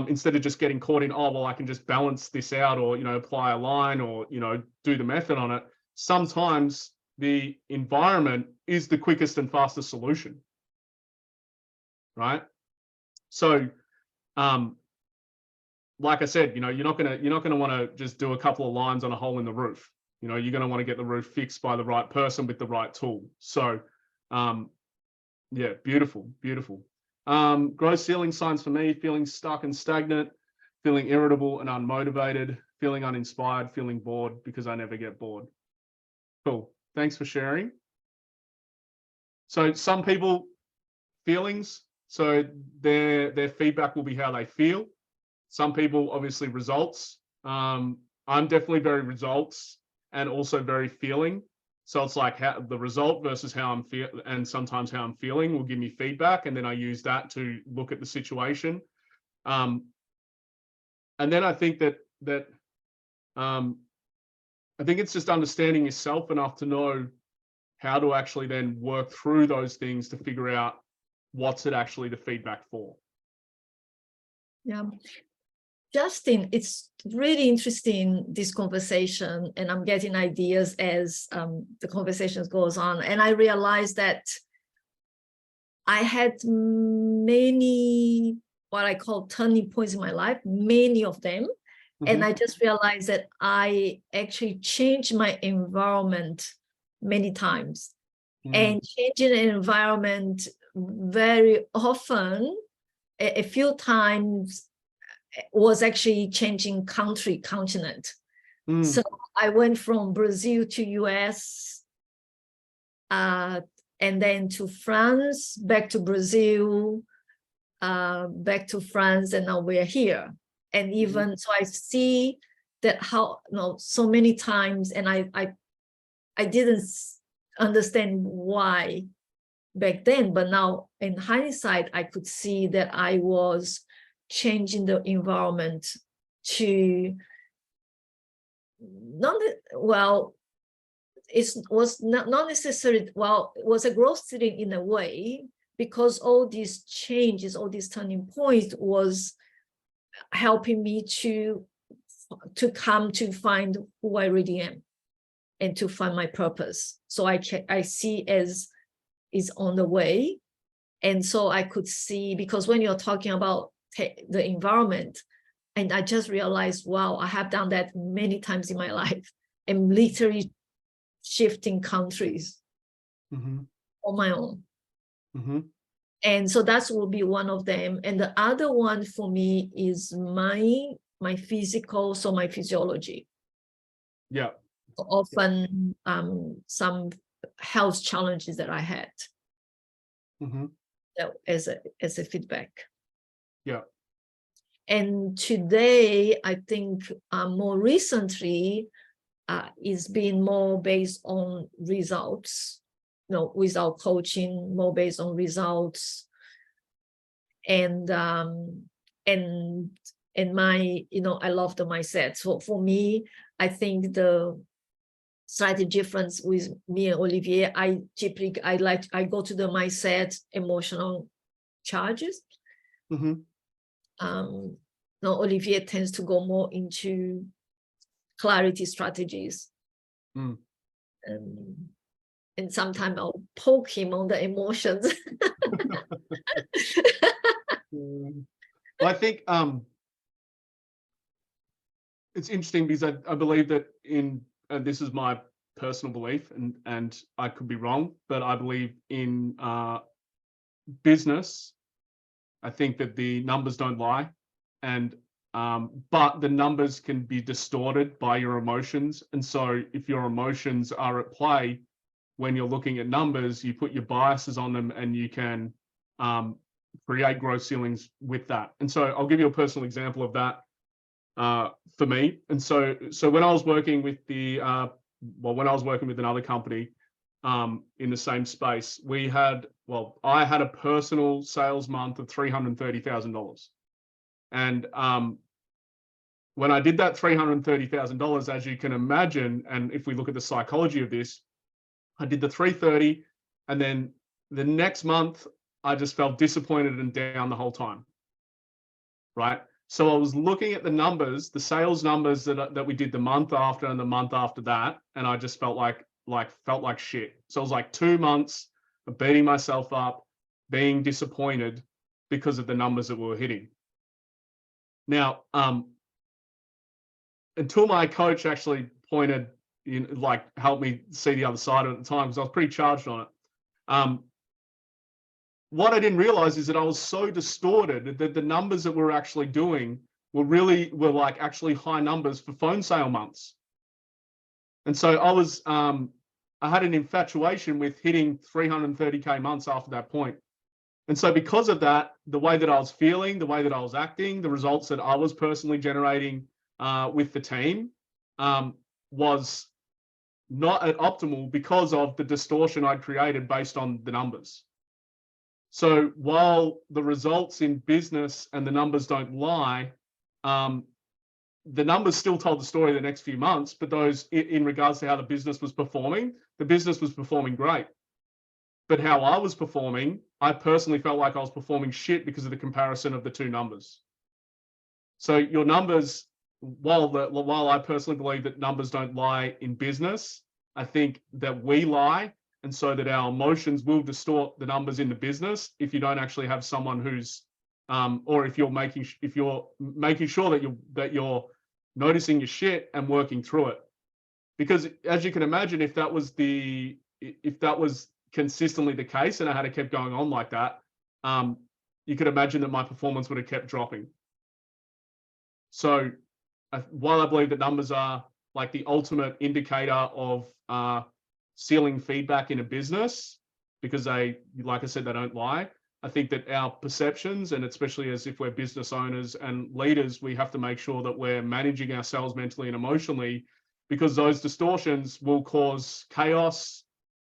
instead of just getting caught in, oh, well, I can just balance this out, or, you know, apply a line, or, you know, do the method on it. Sometimes the environment is the quickest and fastest solution, right? So, like I said, you know, you're not gonna want to just do a couple of lines on a hole in the roof. You know, you're going to want to get the roof fixed by the right person with the right tool. So, yeah, beautiful. Growth ceiling signs for me: feeling stuck and stagnant, feeling irritable and unmotivated, feeling uninspired, feeling bored because I never get bored. Cool. Thanks for sharing. So some people, feelings, So their feedback will be how they feel. Some people obviously results. I'm definitely very results and also very feeling. So it's like how the result versus how I'm feeling, and sometimes how I'm feeling will give me feedback, and then I use that to look at the situation. And then I think that I think it's just understanding yourself enough to know how to actually then work through those things to figure out what's it actually the feedback for.
Yeah. Justin, it's really interesting, this conversation, and I'm getting ideas as the conversation goes on. And I realized that I had many, what I call turning points in my life, many of them. And I just realized that I actually changed my environment many times. And changing an environment very often, a few times, was actually changing continent. So I went from Brazil to US, and then to France, back to Brazil, back to France, and now we're here. And even so, I see that how so many times, and I didn't understand why back then, but now in hindsight, I could see that I was changing the environment to was not necessarily, well, it was a growth ceiling in a way, because all these changes, all these turning points was helping me to come to find who I really am and to find my purpose. So I see as is on the way. And so I could see, because when you're talking about the environment, and I just realized, wow, I have done that many times in my life. I'm literally shifting countries on my own. And so that will be one of them. And the other one for me is my physical, so my physiology.
Yeah.
Often some health challenges that I had as a feedback.
Yeah.
And today, I think more recently, is being more based on results, without coaching, more based on results. And my, I love the mindset. So for me, I think the slight difference with me and Olivier, I go to the mindset, emotional charges. Olivier tends to go more into clarity strategies. And sometimes I'll poke him on the emotions.
Well, I think it's interesting because I believe that this is my personal belief, and I could be wrong, but I believe in business. I think that the numbers don't lie, and but the numbers can be distorted by your emotions. And so if your emotions are at play when you're looking at numbers, you put your biases on them, and you can create growth ceilings with that. And so I'll give you a personal example of that for me. And so when I was working with when I was working with another company in the same space, I had a personal sales month of $330,000. And when I did that $330,000, as you can imagine, and if we look at the psychology of this, I did the 330, and then the next month I just felt disappointed and down the whole time, right? So I was looking at the numbers, the sales numbers that we did the month after and the month after that, and I just felt like shit. So it was like 2 months of beating myself up, being disappointed because of the numbers that we were hitting. Now, until my coach actually helped me see the other side of it at the time, because I was pretty charged on it. What I didn't realize is that I was so distorted that the numbers that we were actually doing were like actually high numbers for phone sale months. And so I had an infatuation with hitting 330K months after that point. And so because of that, the way that I was feeling, the way that I was acting, the results that I was personally generating with the team was not at optimal because of the distortion I'd created based on the numbers. So while the results in business and the numbers don't lie, the numbers still told the story the next few months, but those in regards to how the business was performing great. But how I was performing, I personally felt like I was performing shit because of the comparison of the two numbers. So your numbers, while I personally believe that numbers don't lie in business, I think that we lie, and so that our emotions will distort the numbers in the business if you don't actually have someone who's, or if you're making sure that you're noticing your shit and working through it. Because as you can imagine, if that was consistently the case and I had to keep going on like that, you could imagine that my performance would have kept dropping. So while I believe that numbers are like the ultimate indicator of ceiling feedback in a business, because they, like I said, they don't lie, I think that our perceptions, and especially as if we're business owners and leaders, we have to make sure that we're managing ourselves mentally and emotionally, because those distortions will cause chaos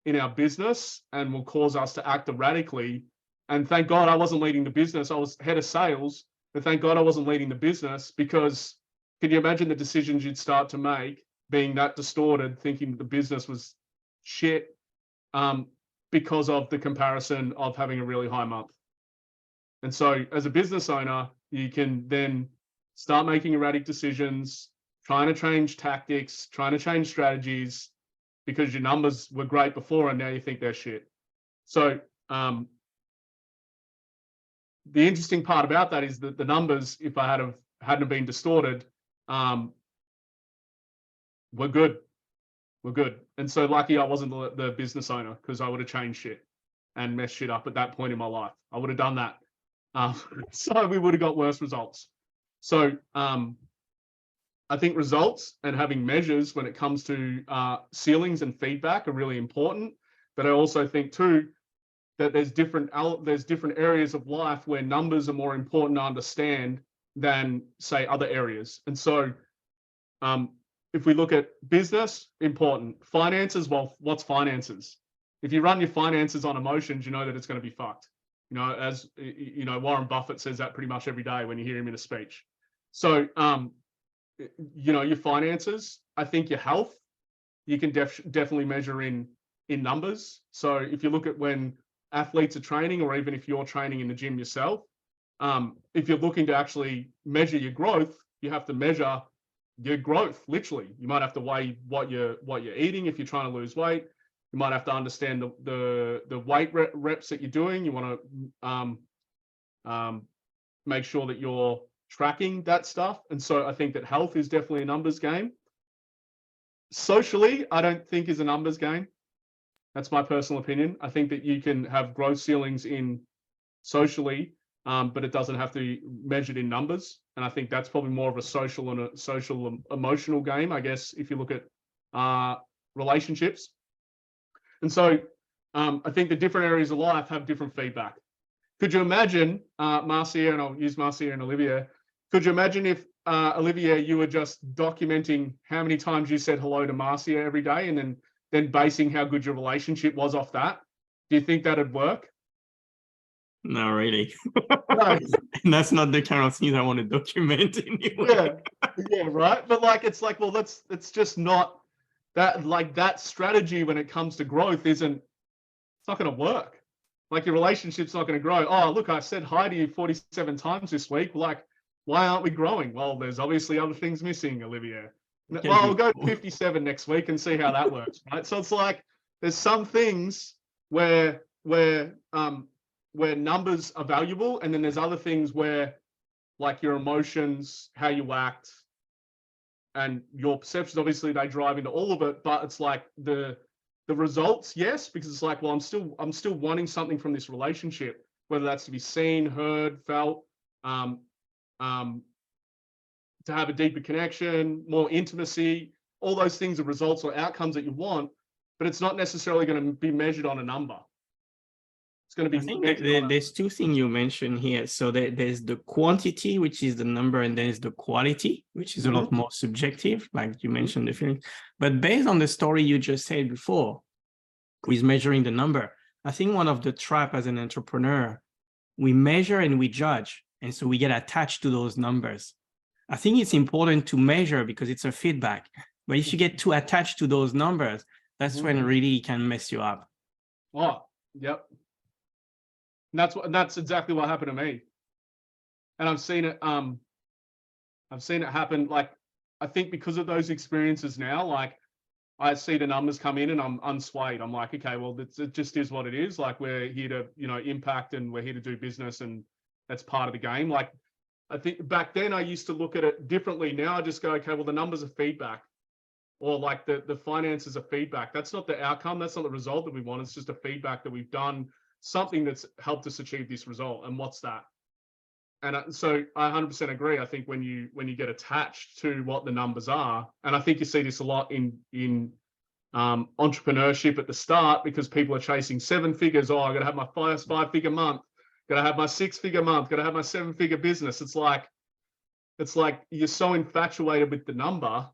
in our business and will cause us to act erratically. And thank God I wasn't leading the business. I was head of sales, but thank God I wasn't leading the business, because can you imagine the decisions you'd start to make being that distorted, thinking that the business was shit because of the comparison of having a really high month. And so as a business owner, you can then start making erratic decisions, trying to change tactics, trying to change strategies, because your numbers were great before and now you think they're shit. So the interesting part about that is that the numbers, if I hadn't been distorted, were good. We're good. And so lucky I wasn't the business owner, because I would have changed shit and messed shit up at that point in my life. I would have done that. So we would have got worse results. So I think results and having measures when it comes to ceilings and feedback are really important. But I also think too that there's different areas of life where numbers are more important to understand than, say, other areas. And so if we look at business, important. Finances, well, what's finances? If you run your finances on emotions, you know that it's going to be fucked. You know, as you know, Warren Buffett says that pretty much every day when you hear him in a speech. So, you know, your finances, I think your health, you can definitely measure in numbers. So if you look at when athletes are training, or even if you're training in the gym yourself, if you're looking to actually measure your growth, you have to measure your growth. Literally, you might have to weigh what you're eating if you're trying to lose weight. You might have to understand the weight reps that you're doing. You want to make sure that you're tracking that stuff. And so I think that health is definitely a numbers game. Socially, I don't think is a numbers game. That's my personal opinion. I think that you can have growth ceilings in socially, but it doesn't have to be measured in numbers. And I think that's probably more of a social emotional game, I guess, if you look at relationships. And so I think the different areas of life have different feedback. Could you imagine, Marcia, and I'll use Marcia and Olivia, could you imagine if, Olivia, you were just documenting how many times you said hello to Marcia every day, and then basing how good your relationship was off that? Do you think that'd work?
No, really.
No.
And that's not the kind of things I want to document anyway.
Yeah, right. But like, it's like, well, it's just not that, like, that strategy when it comes to growth it's not going to work. Like, your relationship's not going to grow. Oh, look, I said hi to you 47 times this week. Like, why aren't we growing? Well, there's obviously other things missing, Olivia. Well, we'll go 57 next week and see how that works, right? So it's like, there's some things where numbers are valuable, and then there's other things where, like, your emotions, how you act, and your perceptions, obviously they drive into all of it. But it's like the results, yes, because it's like, well, I'm still wanting something from this relationship, whether that's to be seen, heard, felt, to have a deeper connection, more intimacy. All those things are results or outcomes that you want, but it's not necessarily going to be measured on a number. It's going to
I
be
think
measured on a-
there's two things you mentioned here. So there's the quantity, which is the number, and there's the quality, which is a lot more subjective, like you mentioned the feeling. But based on the story you just said before, with measuring the number, I think one of the trap as an entrepreneur, we measure and we judge, and so we get attached to those numbers. I think it's important to measure because it's a feedback. But if you get too attached to those numbers, that's when really it can mess you up.
Oh, yep. And that's exactly what happened to me. And I've seen it happen. Like, I think because of those experiences now, like I see the numbers come in and I'm unswayed. I'm like, okay, well, it just is what it is. Like, we're here to, impact, and we're here to do business, and that's part of the game. Like, I think back then I used to look at it differently. Now I just go, okay, well, the numbers are feedback, or like the finances are feedback. That's not the outcome. That's not the result that we want. It's just a feedback that we've done something that's helped us achieve this result. And what's that? And so I 100% agree. I think when you get attached to what the numbers are, and I think you see this a lot in entrepreneurship at the start, because people are chasing 7 figures. Oh, I got to have my first 5-figure month. Got to have my 6-figure month. Got to have my 7-figure business. It's like you're so infatuated with the number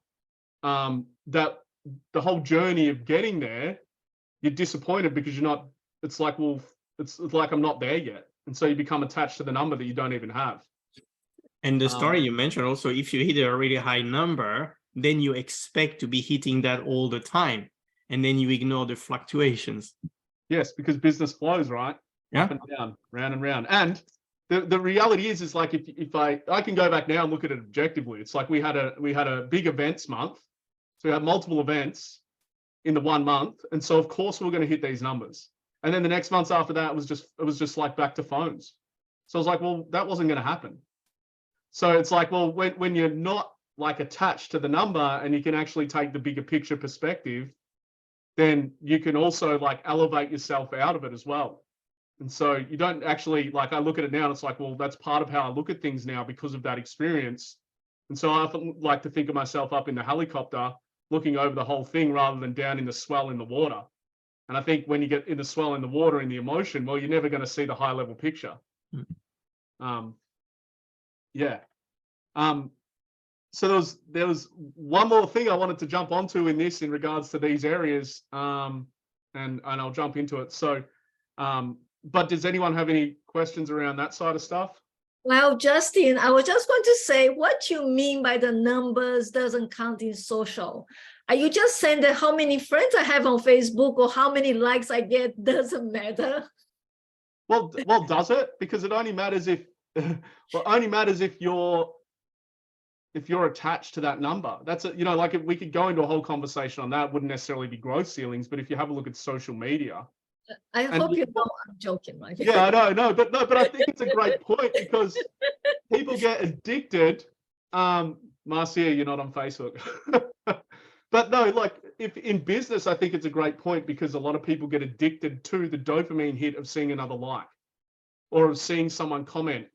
that the whole journey of getting there, you're disappointed because you're not. It's like, well, it's like I'm not there yet. And so you become attached to the number that you don't even have.
And the story you mentioned also, if you hit a really high number, then you expect to be hitting that all the time. And then you ignore the fluctuations.
Yes, because business flows, right?
Yeah.
Up and down, round and round. And the reality is like, if I can go back now and look at it objectively, it's like we had a big events month. So we had multiple events in the 1 month. And so of course we're going to hit these numbers. And then the next months after that, it was just like back to phones. So I was like, well, that wasn't going to happen. So it's like, well, when you're not like attached to the number and you can actually take the bigger picture perspective, then you can also like elevate yourself out of it as well. And so you don't actually, like, I look at it now and it's like, well, that's part of how I look at things now because of that experience. And so I often like to think of myself up in the helicopter, looking over the whole thing rather than down in the swell in the water. And I think when you get in the swell in the water, in the emotion, well, you're never going to see the high level picture. Yeah. So there was one more thing I wanted to jump onto in this in regards to these areas, and I'll jump into it. So, but does anyone have any questions around that side of stuff?
Well, Justin, I was just going to say, what you mean by the numbers doesn't count in social? Are you just saying that how many friends I have on Facebook or how many likes I get doesn't matter?
Well, does it? Because it only matters if, if you're attached to that number. That's it. Like if we could go into a whole conversation on that, it wouldn't necessarily be growth ceilings, but if you have a look at social media.
I hope you know I'm joking, right?
Yeah, I know, but I think it's a great point because people get addicted. Marcia, you're not on Facebook. But no, like if in business, I think it's a great point because a lot of people get addicted to the dopamine hit of seeing another like or of seeing someone comment.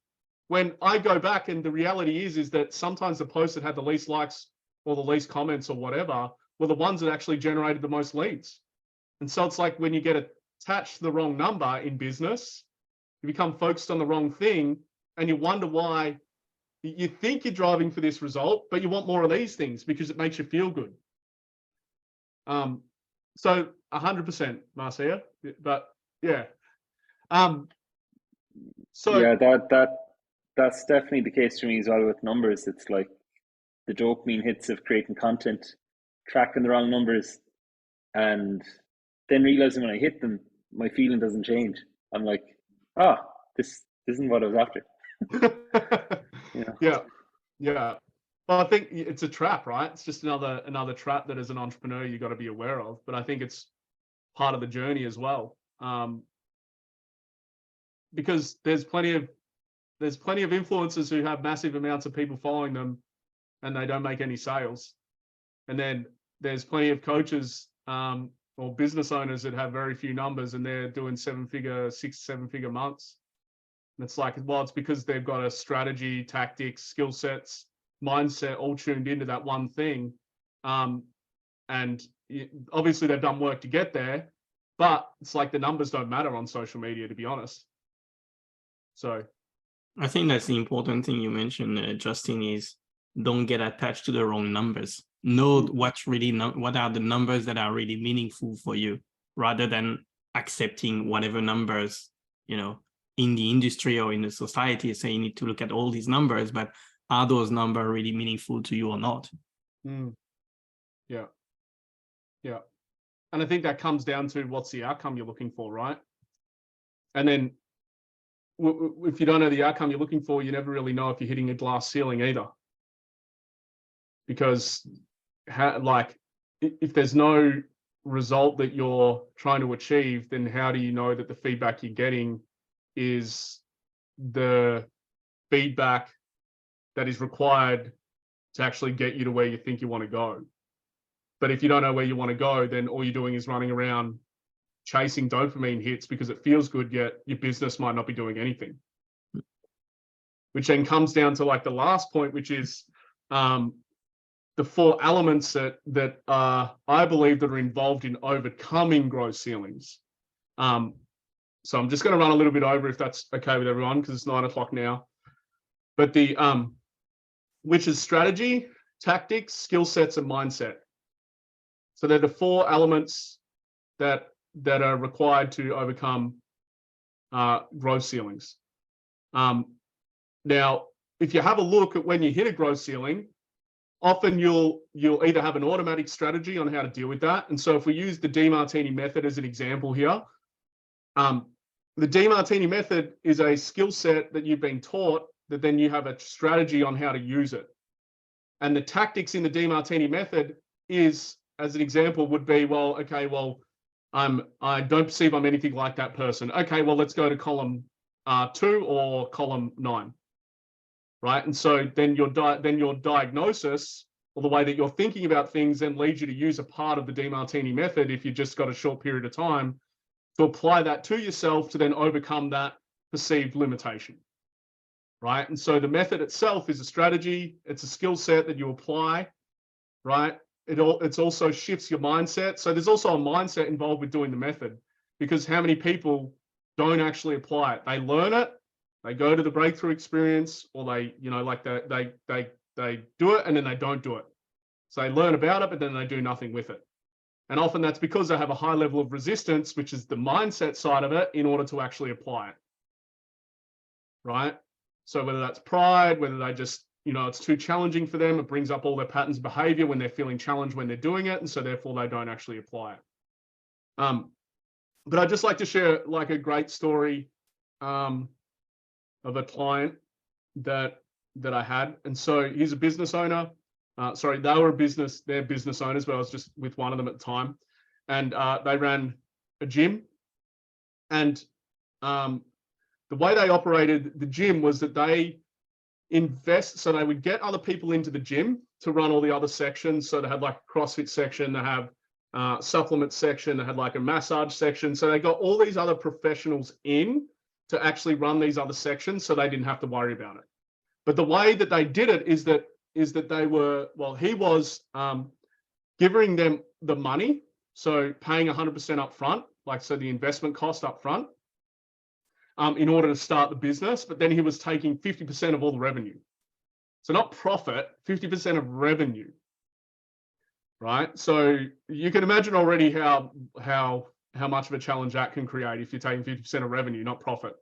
When I go back and the reality is that sometimes the posts that had the least likes or the least comments or whatever were the ones that actually generated the most leads. And so it's like when you get attached to the wrong number in business, you become focused on the wrong thing and you wonder why you think you're driving for this result, but you want more of these things because it makes you feel good. So 100%, Marcia, but yeah. So
yeah, that's definitely the case for me as well with numbers. It's like the dopamine hits of creating content, tracking the wrong numbers, and then realizing when I hit them, my feeling doesn't change. I'm like, this isn't what I was after.
Yeah. Well, I think it's a trap, right? It's just another trap that as an entrepreneur you got to be aware of. But I think it's part of the journey as well, because there's plenty of influencers who have massive amounts of people following them, and they don't make any sales. And then there's plenty of coaches or business owners that have very few numbers, and they're doing 6-7-figure months. And it's like, well, it's because they've got a strategy, tactics, skill sets, mindset all tuned into that one thing. And obviously they've done work to get there, But it's like the numbers don't matter on social media, to be honest. So
I think that's the important thing you mentioned, Justin, is don't get attached to the wrong numbers. Know what are the numbers that are really meaningful for you, rather than accepting whatever numbers, in the industry or in the society say you need to look at all these numbers, but are those numbers really meaningful to you or not?
Yeah. And I think that comes down to what's the outcome you're looking for, right? And then if you don't know the outcome you're looking for, you never really know if you're hitting a glass ceiling either. Because if there's no result that you're trying to achieve, then how do you know that the feedback you're getting is the feedback that is required to actually get you to where you think you want to go? But if you don't know where you want to go, then all you're doing is running around chasing dopamine hits because it feels good, yet your business might not be doing anything. Which then comes down to like the last point, which is the 4 elements that I believe that are involved in overcoming growth ceilings. So I'm just going to run a little bit over if that's okay with everyone, because it's 9 o'clock now. But which is strategy, tactics, skill sets, and mindset. So they're the 4 elements that are required to overcome growth ceilings. Now, if you have a look at when you hit a growth ceiling, often you'll either have an automatic strategy on how to deal with that. And so if we use the DeMartini method as an example here, the DeMartini method is a skill set that you've been taught that then you have a strategy on how to use it. And the tactics in the DeMartini method is, as an example, would be, well, okay, well, I don't perceive I'm anything like that person. Okay, well, let's go to column 2 or column 9. Right. And so then your diagnosis, or the way that you're thinking about things, then leads you to use a part of the DeMartini method, if you've just got a short period of time, to apply that to yourself to then overcome that perceived limitation. Right. And so the method itself is a strategy. It's a skill set that you apply. Right. It's also shifts your mindset. So there's also a mindset involved with doing the method, because how many people don't actually apply it? They learn it. They go to the breakthrough experience, or they do it and then they don't do it. So they learn about it, but then they do nothing with it. And often that's because they have a high level of resistance, which is the mindset side of it, in order to actually apply it. Right? So whether that's pride, whether they just, it's too challenging for them, it brings up all their patterns of behavior when they're feeling challenged when they're doing it, and so therefore they don't actually apply it. But I'd just like to share like a great story of a client that I had. And so he's a business owner. They're business owners, but I was just with one of them at the time. And they ran a gym. And the way they operated the gym was that they they would get other people into the gym to run all the other sections. So they had like a CrossFit section, they have supplement section, they had like a massage section. So they got all these other professionals in to actually run these other sections, so they didn't have to worry about it. But the way that they did it is that they were, he was giving them the money, so paying 100% up front, so the investment cost up front, in order to start the business, but then he was taking 50% of all the revenue. So not profit, 50% of revenue, right? So you can imagine already how much of a challenge that can create if you're taking 50% of revenue, not profit.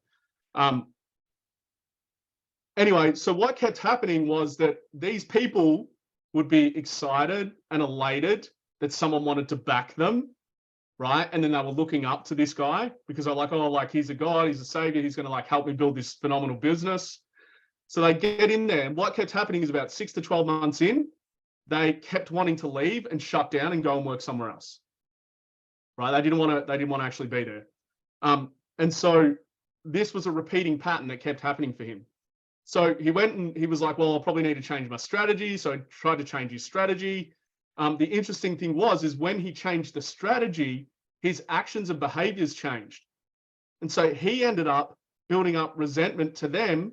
Anyway, so what kept happening was that these people would be excited and elated that someone wanted to back them, right? And then they were looking up to this guy because they're like, oh, he's a God, he's a savior, he's going to help me build this phenomenal business. So they get in there, and what kept happening is about 6 to 12 months in, they kept wanting to leave and shut down and go and work somewhere else. Right? They didn't want to actually be there. And so this was a repeating pattern that kept happening for him. So he went and he was like, well, I'll probably need to change my strategy. So he tried to change his strategy. The interesting thing is when he changed the strategy, his actions and behaviors changed. And so he ended up building up resentment to them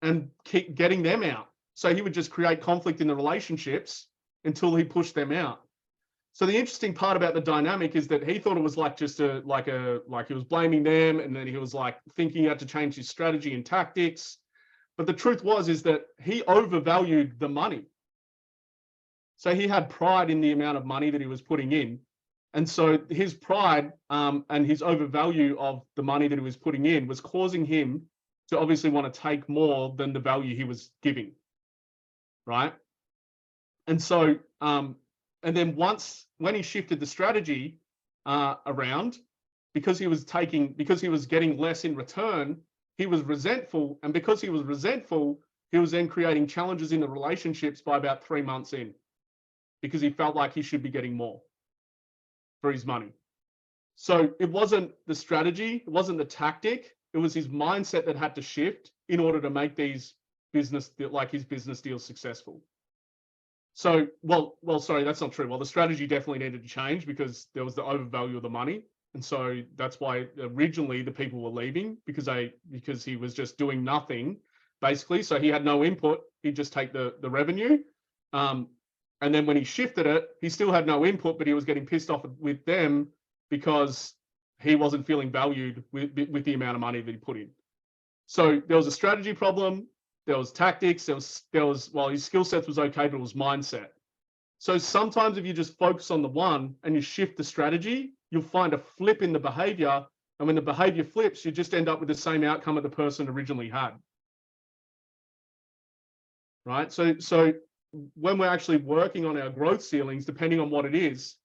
and keep getting them out. So he would just create conflict in the relationships until he pushed them out. So the interesting part about the dynamic is that he thought it was like just like he was blaming them, and then he was like thinking he had to change his strategy and tactics. But the truth is that he overvalued the money. So he had pride in the amount of money that he was putting in. And so his pride and his overvalue of the money that he was putting in was causing him to obviously want to take more than the value he was giving, right? And so, and then when he shifted the strategy around, because he was getting less in return, he was resentful. And because he was resentful, he was then creating challenges in the relationships by about 3 months in, because he felt like he should be getting more for his money. So it wasn't the strategy, it wasn't the tactic, it was his mindset that had to shift in order to make his business deals successful. So, sorry, that's not true. Well, the strategy definitely needed to change because there was the overvalue of the money. And so that's why originally the people were leaving, because he was just doing nothing, basically. So he had no input, he'd just take the revenue. And then when he shifted it, he still had no input, but he was getting pissed off with them because he wasn't feeling valued with the amount of money that he put in. So there was a strategy problem, there was tactics, there was while his skill sets was okay, but it was mindset. So sometimes if you just focus on the one and you shift the strategy, you'll find a flip in the behavior. And when the behavior flips, you just end up with the same outcome that the person originally had. Right? So when we're actually working on our growth ceilings, depending on what it is,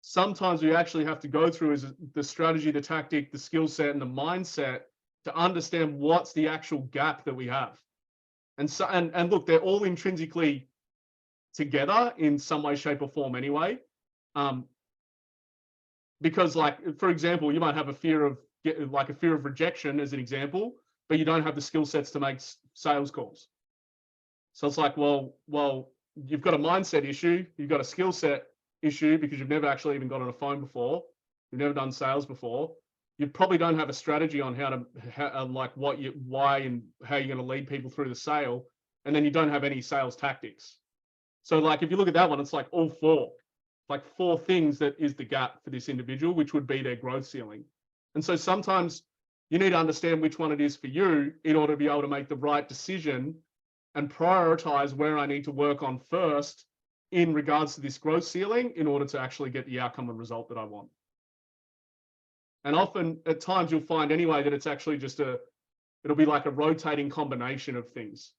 sometimes we actually have to go through the strategy, the tactic, the skill set, and the mindset to understand what's the actual gap that we have. And look, they're all intrinsically together in some way, shape, or form anyway. Because, like, for example, you might have a fear of rejection as an example, but you don't have the skill sets to make sales calls. So it's like, well, you've got a mindset issue, you've got a skill set issue because you've never actually even got on a phone before, you've never done sales before. You probably don't have a strategy on why and how you're going to lead people through the sale, and then you don't have any sales tactics. So, like, if you look at that one, it's like all four things that is the gap for this individual, which would be their growth ceiling. And so sometimes you need to understand which one it is for you in order to be able to make the right decision and prioritize where I need to work on first in regards to this growth ceiling in order to actually get the outcome and result that I want. And often at times you'll find anyway that it's actually just it'll be like a rotating combination of things.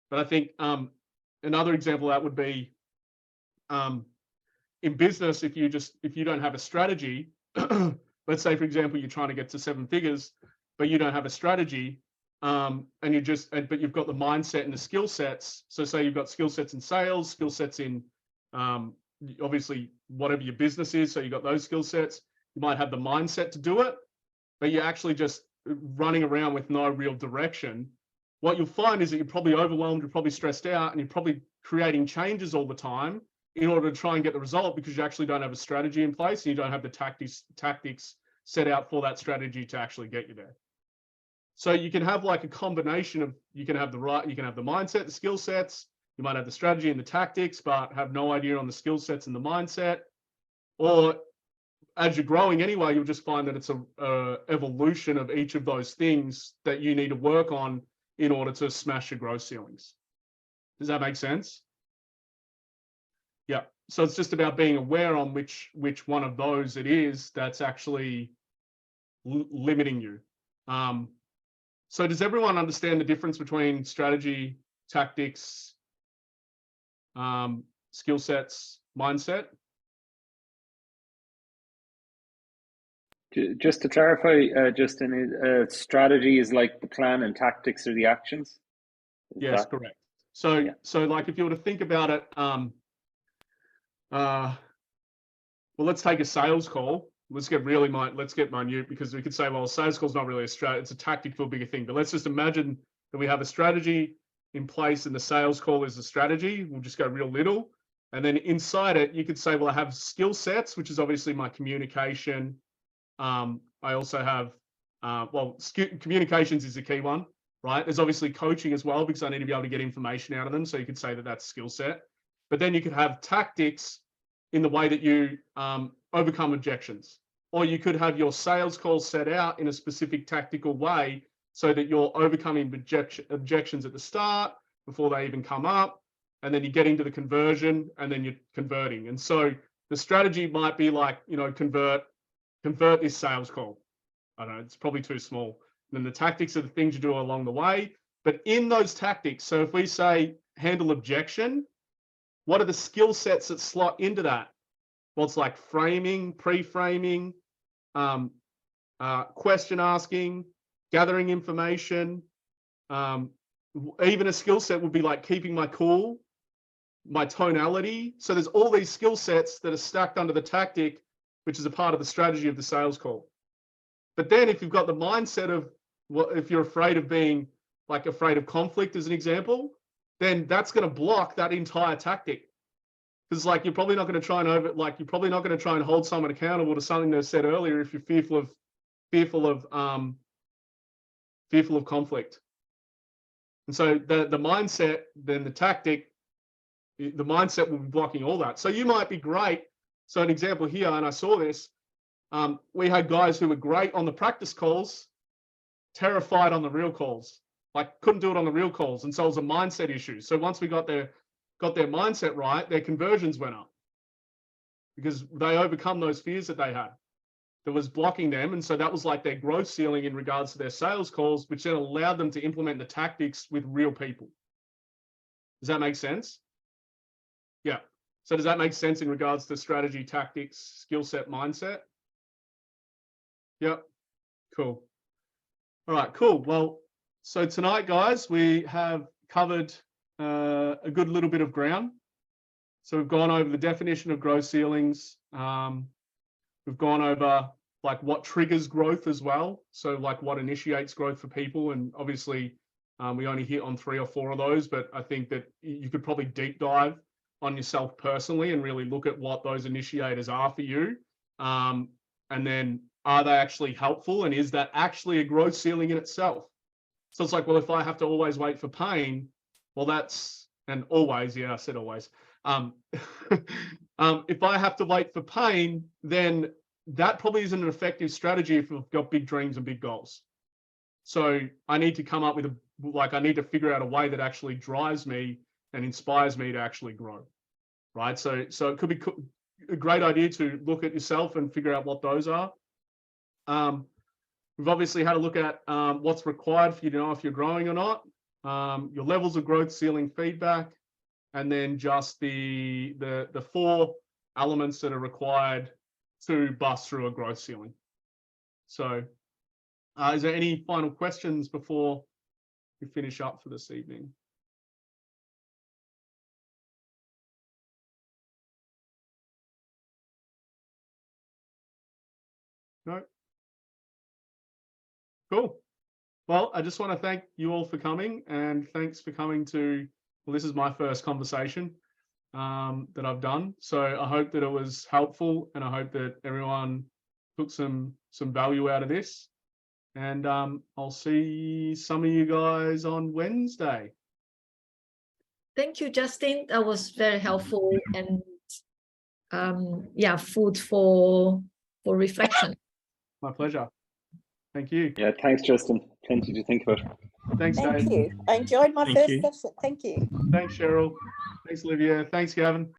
But I think another example of that would be in business, if you don't have a strategy, let's say, for example, you're trying to get to 7 figures, but you don't have a strategy, but you've got the mindset and the skill sets. So say you've got skill sets in sales, skill sets in obviously whatever your business is. So you've got those skill sets. You might have the mindset to do it, but you're actually just running around with no real direction. What you'll find is that you're probably overwhelmed, you're probably stressed out, and you're probably creating changes all the time in order to try and get the result because you actually don't have a strategy in place and you don't have the tactics set out for that strategy to actually get you there. So you can have like a combination of, you can have the mindset, the skill sets, you might have the strategy and the tactics, but have no idea on the skill sets and the mindset. Or as you're growing anyway, you'll just find that it's a evolution of each of those things that you need to work on in order to smash your growth ceilings. Does that make sense? Yeah. So it's just about being aware on which one of those it is that's actually limiting you. So does everyone understand the difference between strategy, tactics, skill sets, mindset?
Just to clarify, Justin, strategy is like the plan and tactics are the actions?
Yes, correct. So, yeah. So like if you were to think about it, well, let's take a sales call. Let's get minute because we could say, well, a sales call is not really a strategy, it's a tactic for a bigger thing. But let's just imagine that we have a strategy in place and the sales call is the strategy. We'll just go real little. And then inside it, you could say, well, I have skill sets, which is obviously my communication. I also have, communications is the key one, right? There's obviously coaching as well because I need to be able to get information out of them. So you could say that that's skill set. But then you could have tactics, in the way that you overcome objections. Or you could have your sales calls set out in a specific tactical way so that you're overcoming objections at the start before they even come up, and then you're getting to the conversion, and then you're converting. And so the strategy might be like, you know, convert this sales call. I don't know, it's probably too small. And then the tactics are the things you do along the way. But in those tactics, so if we say handle objection, what are the skill sets that slot into that? Well, it's like framing, pre-framing, question asking, gathering information. Even a skill set would be like keeping my cool, my tonality. So there's all these skill sets that are stacked under the tactic, which is a part of the strategy of the sales call. But then if you've got the mindset of, well, if you're afraid of being like afraid of conflict as an example, then that's going to block that entire tactic. Because like you're probably not going to try and hold someone accountable to something they said earlier if you're fearful of conflict. And so the mindset, then the tactic, the mindset will be blocking all that. So you might be great. So an example here, and I saw this, we had guys who were great on the practice calls, terrified on the real calls, like couldn't do it on the real calls. And so it was a mindset issue. So once we got their mindset right, their conversions went up because they overcome those fears that they had that was blocking them. And so that was like their growth ceiling in regards to their sales calls, which then allowed them to implement the tactics with real people. Does that make sense? Yeah. So does that make sense in regards to strategy, tactics, skill set, mindset? Yep. Cool. All right, cool. Well, so tonight, guys, we have covered a good little bit of ground. So we've gone over the definition of growth ceilings. We've gone over like what triggers growth as well. So like what initiates growth for people. And obviously we only hit on 3 or 4 of those, but I think that you could probably deep dive on yourself personally and really look at what those initiators are for you. And then are they actually helpful? And is that actually a growth ceiling in itself? So it's like, well, if I have to always wait for pain, well, that's, and always, yeah, I said always. If I have to wait for pain, then that probably isn't an effective strategy if we've got big dreams and big goals. So I need to come up with I need to figure out a way that actually drives me and inspires me to actually grow, right? So it could be a great idea to look at yourself and figure out what those are. We've obviously had a look at what's required for you to know if you're growing or not, your levels of growth ceiling feedback, and then just the 4 elements that are required to bust through a growth ceiling. So is there any final questions before we finish up for this evening? No? Cool. Well, I just want to thank you all for coming, and thanks for coming to, well, this is my first conversation that I've done. So I hope that it was helpful, and I hope that everyone took some value out of this. And I'll see some of you guys on Wednesday.
Thank you, Justin. That was very helpful, and yeah, food for reflection.
My pleasure. Thank you.
Yeah, thanks, Justin. Plenty to think about.
Thanks,
Thank
Dave.
you. I enjoyed my
Thank
first
you.
session. Thank you.
Thanks, Cheryl. Thanks, Olivia. Thanks, Gavin.